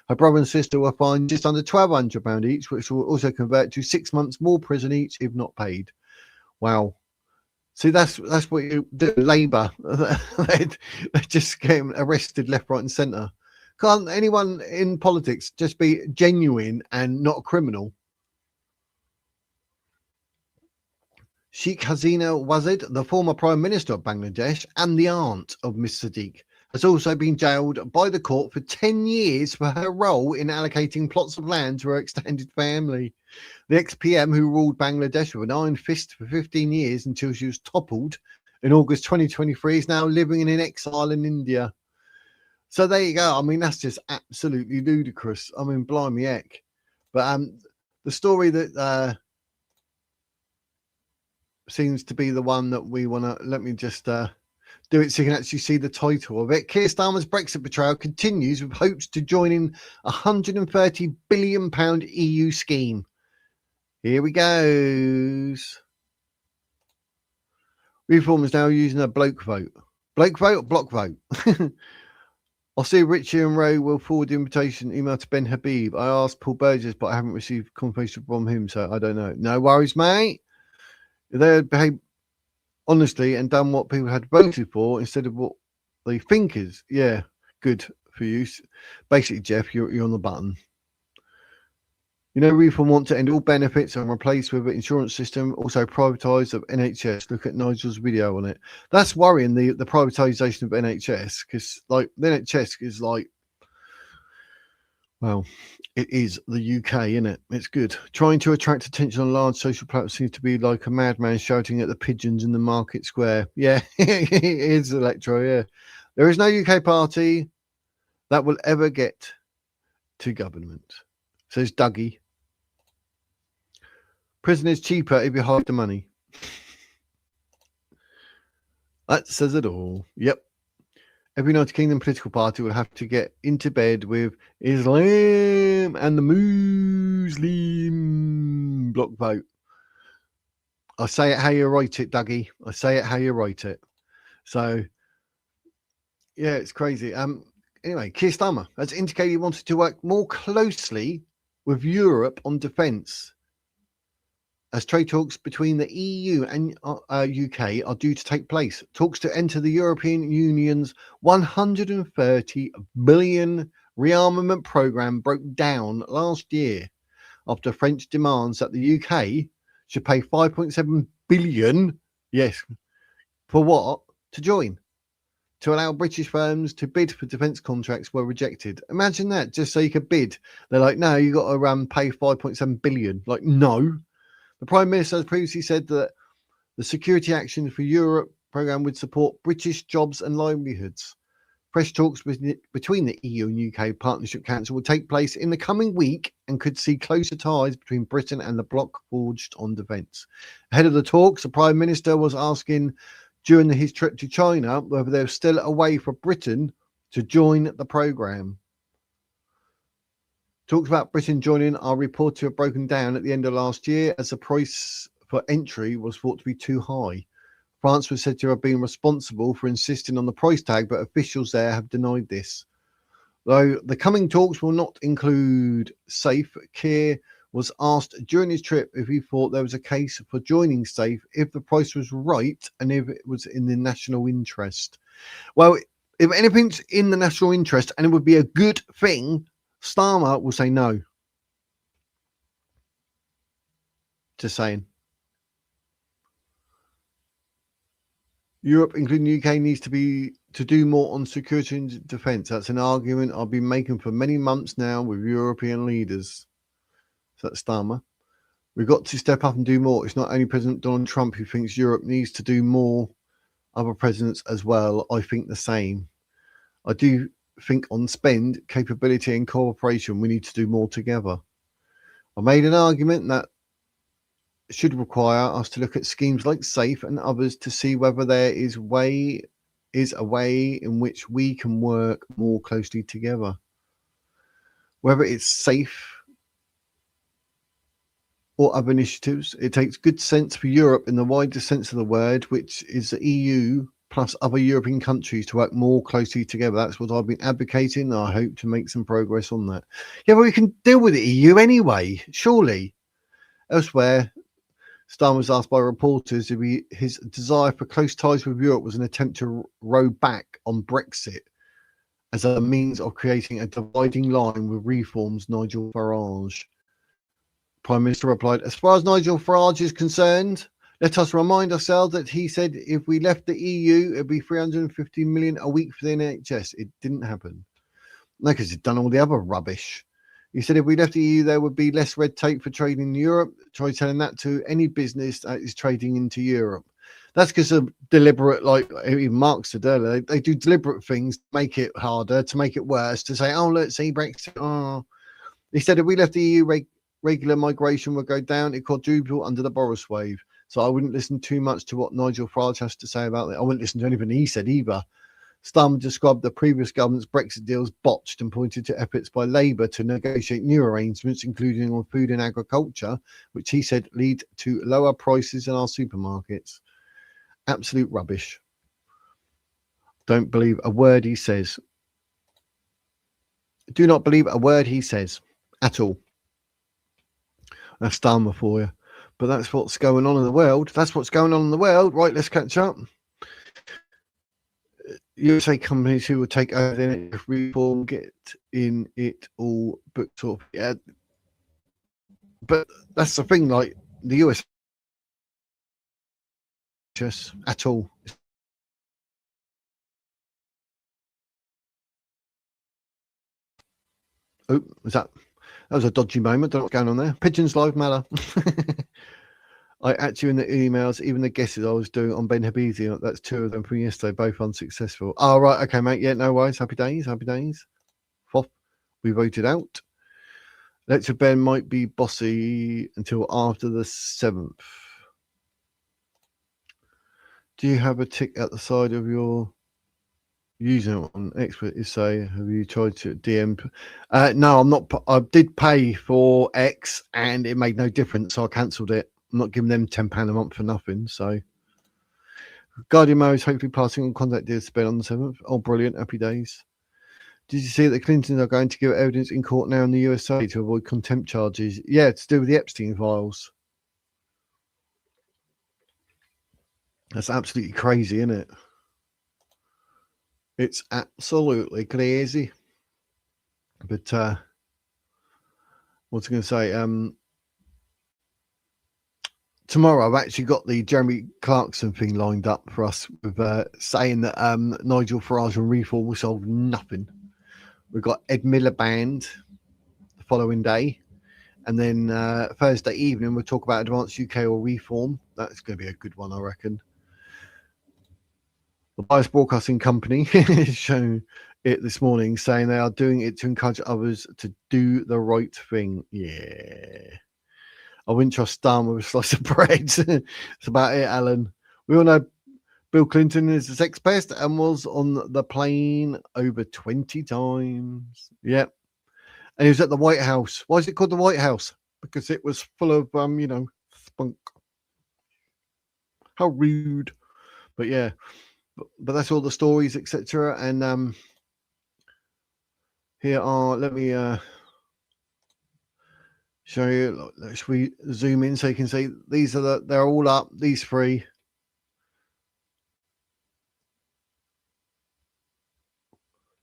Her brother and sister were fined just under £1,200 each, which will also convert to 6 months more prison each if not paid. Wow. See, that's what you do. Labour, they're just getting arrested left, right, and centre. Can't anyone in politics just be genuine and not a criminal? Sheikh Hasina Wazid, the former Prime Minister of Bangladesh and the aunt of Miss Sadiq, has also been jailed by the court for 10 years for her role in allocating plots of land to her extended family. The ex-PM, who ruled Bangladesh with an iron fist for 15 years until she was toppled in August 2023, is now living in exile in India. So there you go. I mean, that's just absolutely ludicrous. I mean, blimey heck. But the story that seems to be the one that we want to, let me just do it so you can actually see the title of it. Keir Starmer's Brexit betrayal continues with hopes to join in a £130 billion EU scheme. Here we go. Reform is now using a bloke vote. Bloke vote or block vote? I'll see Richie and Ray will forward the invitation email to Ben Habib. I asked Paul Burgess, but I haven't received confirmation from him, so I don't know. No worries, mate. They had behaved honestly and done what people had voted for instead of what they think is. Yeah, good for you. Basically, Jeff, you're on the button. Reform want to end all benefits and replace with an insurance system, also privatise of NHS. Look at Nigel's video on it. That's worrying, the privatisation of NHS, because like the NHS is like, well, it is the UK, isn't it? It's good. Trying to attract attention on large social platforms seems to be like a madman shouting at the pigeons in the market square. Yeah, it is Electro, yeah. There is no UK party that will ever get to government, says Dougie. Prison is cheaper if you hide the money. That says it all. Yep. Every United Kingdom political party will have to get into bed with Islam and the Muslim block vote. I say it how you write it, Dougie. I say it how you write it. So, yeah, it's crazy. Anyway, Keir Starmer has indicated he wanted to work more closely with Europe on defence, as trade talks between the EU and UK are due to take place. Talks to enter the European Union's £130 billion rearmament programme broke down last year after French demands that the UK should pay £5.7 billion, yes, for what? To join. To allow British firms to bid for defence contracts were rejected. Imagine that, just so you could bid. They're like, no, you got to pay £5.7 billion. Like, no. The Prime Minister has previously said that the Security Action for Europe programme would support British jobs and livelihoods. Fresh talks between the EU and UK Partnership Council will take place in the coming week and could see closer ties between Britain and the bloc forged on defence. Ahead of the talks, the Prime Minister was asking during his trip to China whether there was still a way for Britain to join the programme. Talks about Britain joining are reported to have broken down at the end of last year as the price for entry was thought to be too high. France was said to have been responsible for insisting on the price tag, but officials there have denied this. Though the coming talks will not include SAFE, Keir was asked during his trip if he thought there was a case for joining SAFE if the price was right and if it was in the national interest. Well, if anything's in the national interest and it would be a good thing, Starmer will say no. Just saying. Europe, including the UK, needs to do more on security and defence. That's an argument I've been making for many months now with European leaders. So that's Starmer. We've got to step up and do more. It's not only President Donald Trump who thinks Europe needs to do more. Other presidents as well, I think the same. I do think on spend, capability and cooperation, we need to do more together. I made an argument that should require us to look at schemes like SAFE and others to see whether there is a way in which we can work more closely together. Whether it's SAFE or other initiatives, it takes good sense for Europe in the widest sense of the word, which is the EU plus other European countries to work more closely together. That's what I've been advocating, and I hope to make some progress on that. Yeah, but we can deal with the EU anyway, surely. Elsewhere, Starmer was asked by reporters if his desire for close ties with Europe was an attempt to row back on Brexit as a means of creating a dividing line with Reform's Nigel Farage. Prime Minister replied, as far as Nigel Farage is concerned, let us remind ourselves that he said if we left the EU, it'd be 350 million a week for the NHS. It didn't happen. No, because he'd done all the other rubbish. He said if we left the EU, there would be less red tape for trading in Europe. Try telling that to any business that is trading into Europe. That's because of deliberate, like even Mark said earlier, they do deliberate things to make it harder, to make it worse, to say, oh, let's see Brexit. Oh. He said if we left the EU, regular migration would go down. It quadrupled under the Boris wave. So I wouldn't listen too much to what Nigel Farage has to say about that. I wouldn't listen to anything he said either. Starmer described the previous government's Brexit deals botched and pointed to efforts by Labour to negotiate new arrangements, including on food and agriculture, which he said lead to lower prices in our supermarkets. Absolute rubbish. Don't believe a word he says. Do not believe a word he says at all. That's Starmer for you. But that's what's going on in the world. That's what's going on in the world. Right, let's catch up. USA companies who will take over the reform get in it all booked up. Yeah, but that's the thing. Like the US, just at all. Oh, that was a dodgy moment. Don't know what's going on there. Pigeons live matter. I actually in the emails, even the guesses I was doing on Ben Habizi, that's two of them from yesterday, both unsuccessful. Oh, right. Okay, mate. Yeah, no worries. Happy days. Happy days. Fourth, we voted out. Lecture Ben might be bossy until after the 7th. Do you have a tick at the side of your using on expert? Is say, have you tried to DM? No, I'm not. I did pay for X and it made no difference, so I cancelled it. I'm not giving them £10 a month for nothing. So, Guardian Mo is hopefully passing on contact deals to Ben on the 7th. Oh, brilliant. Happy days. Did you see that the Clintons are going to give evidence in court now in the USA to avoid contempt charges? Yeah, to do with the Epstein files. That's absolutely crazy, isn't it? It's absolutely crazy. But what's I going to say? Tomorrow I've actually got the Jeremy Clarkson thing lined up for us with saying that Nigel Farage and Reform will solve nothing. We've got Ed Miliband the following day, And then Thursday evening, we'll talk about Advanced UK or Reform. That's going to be a good one, I reckon. The Bias Broadcasting Company has shown it this morning, saying they are doing it to encourage others to do the right thing. Yeah. I wouldn't trust Starmer with a slice of bread. That's about it, Alan. We all know Bill Clinton is the sex pest and was on the plane over 20 times. Yep. And he was at the White House. Why is it called the White House? Because it was full of, spunk. How rude. But yeah, but that's all the stories, etc. And here are, let me show you. Should we zoom in so you can see these are they're all up, these three.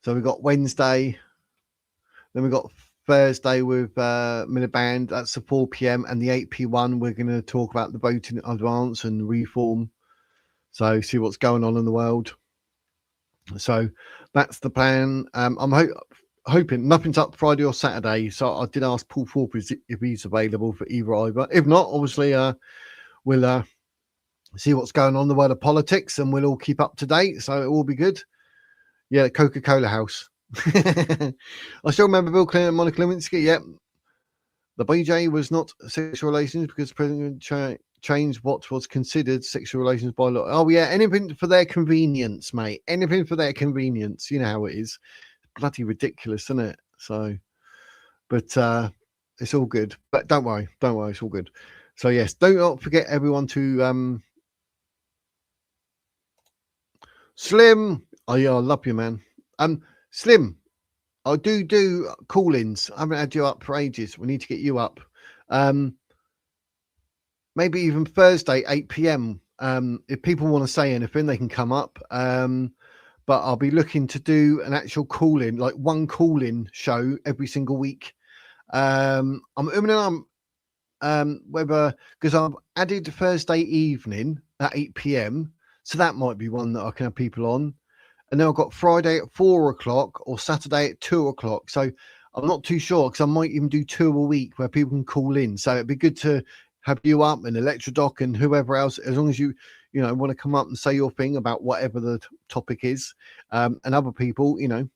So we've got Wednesday, then we've got Thursday with Miliband. That's the 4 p.m. and the 8 p.m. We're going to talk about the voting advance and reform. So see what's going on in the world. So that's the plan. I'm hoping nothing's up Friday or Saturday. So I did ask Paul Thorpe if he's available for either. If not, obviously we'll see what's going on in the world of politics and we'll all keep up to date. So it will be good. Yeah, Coca-Cola House. I still remember Bill Clinton and Monica Lewinsky. Yep. The BJ was not sexual relations because the president changed what was considered sexual relations by law. Oh, yeah. Anything for their convenience, mate. Anything for their convenience. You know how it is. Bloody ridiculous, isn't it? So, but it's all good. But don't worry. It's all good. So, yes, don't forget everyone to Slim. Oh, yeah, I love you, man. Slim, I do call-ins. I haven't had you up for ages. We need to get you up. Maybe even Thursday, 8 p.m. If people want to say anything, they can come up. But I'll be looking to do an actual call-in, like one call-in show every single week. I'm whether, because I've added Thursday evening at 8 p.m. So that might be one that I can have people on. And then I've got Friday at 4 o'clock or Saturday at 2 o'clock. So I'm not too sure because I might even do 2 a week where people can call in. So it'd be good to have you up and Electrodoc and whoever else, as long as you want to come up and say your thing about whatever the topic is. And other people, you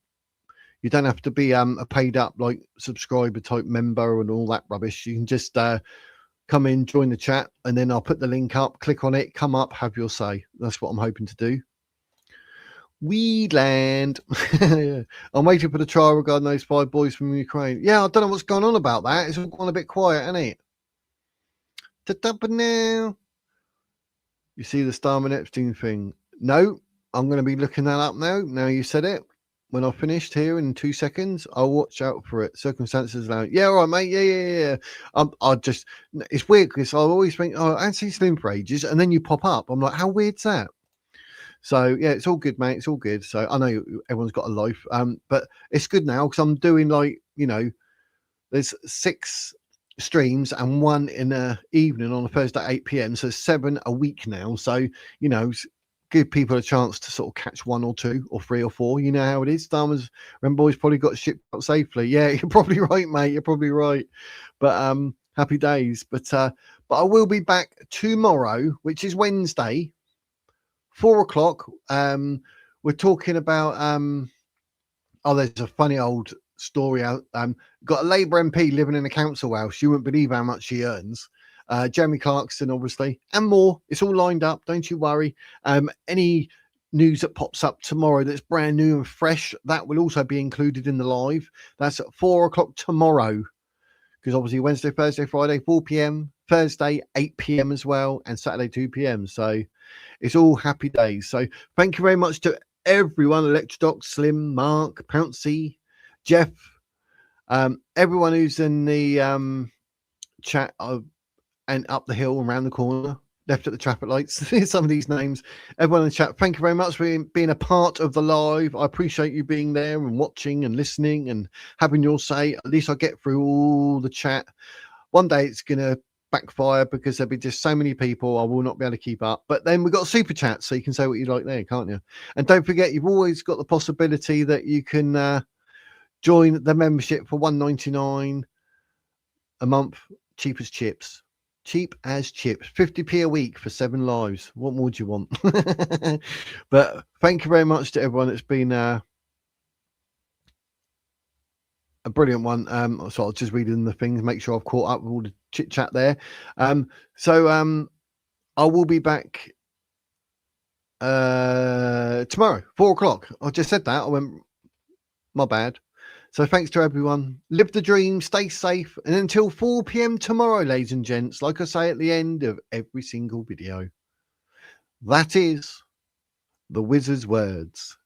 don't have to be a paid up like subscriber type member and all that rubbish. You can just come in, join the chat, and then I'll put the link up, click on it, come up, have your say. That's what I'm hoping to do. Weedland. Yeah. I'm waiting for the trial regarding those 5 boys from Ukraine. Yeah, I don't know what's going on about that. It's all gone a bit quiet, hasn't it? Now. You see the Starmer Epstein thing? No, I'm going to be looking that up now. Now you said it. When I've finished here in 2 seconds, I'll watch out for it. Circumstances allow. Yeah, all right, mate. Yeah. It's weird because I always think, oh, I see Slim for ages, and then you pop up. I'm like, how weird's that? So yeah, it's all good, mate. It's all good. So I know everyone's got a life, but it's good now because I'm doing there's 6 streams and 1 in the evening on a Thursday at 8 p.m. So 7 a week now. So give people a chance to sort of catch 1 or 2 or 3 or 4. You know how it is. Starmer's boys probably got shipped out safely. Yeah, you're probably right, mate. You're probably right. But happy days. But I will be back tomorrow, which is Wednesday. 4 o'clock. We're talking about there's a funny old story out. Got a Labour MP living in a council house. You wouldn't believe how much she earns. Jeremy Clarkson, obviously, and more. It's all lined up. Don't you worry. Any news that pops up tomorrow that's brand new and fresh, that will also be included in the live. That's at 4 o'clock tomorrow. Because obviously Wednesday, Thursday, Friday, 4 p.m. Thursday, 8 p.m. as well. And Saturday, 2 p.m. So it's all happy days. So thank you very much to everyone. Electrodoc, Slim, Mark, Pouncy, Jeff, everyone who's in the chat and up the hill and around the corner, left at the traffic lights. Some of these names. Everyone in the chat, thank you very much for being a part of the live. I appreciate you being there and watching and listening and having your say. At least I get through all the chat. One day it's going to backfire because there'll be just so many people I will not be able to keep up. But then we've got super chat, so you can say what you like there, can't you? And don't forget, you've always got the possibility that you can join the membership for $1.99 a month, cheap as chips. Cheap as chips. 50p a week for 7 lives. What more do you want? But thank you very much to everyone. It's been a brilliant one. So I was just reading the things, make sure I've caught up with all the chit chat there. So I will be back tomorrow, 4 o'clock. I just said that. I went, my bad. So thanks to everyone. Live the dream, stay safe, and until 4 p.m. tomorrow, ladies and gents, like I say at the end of every single video, that is the wizard's words.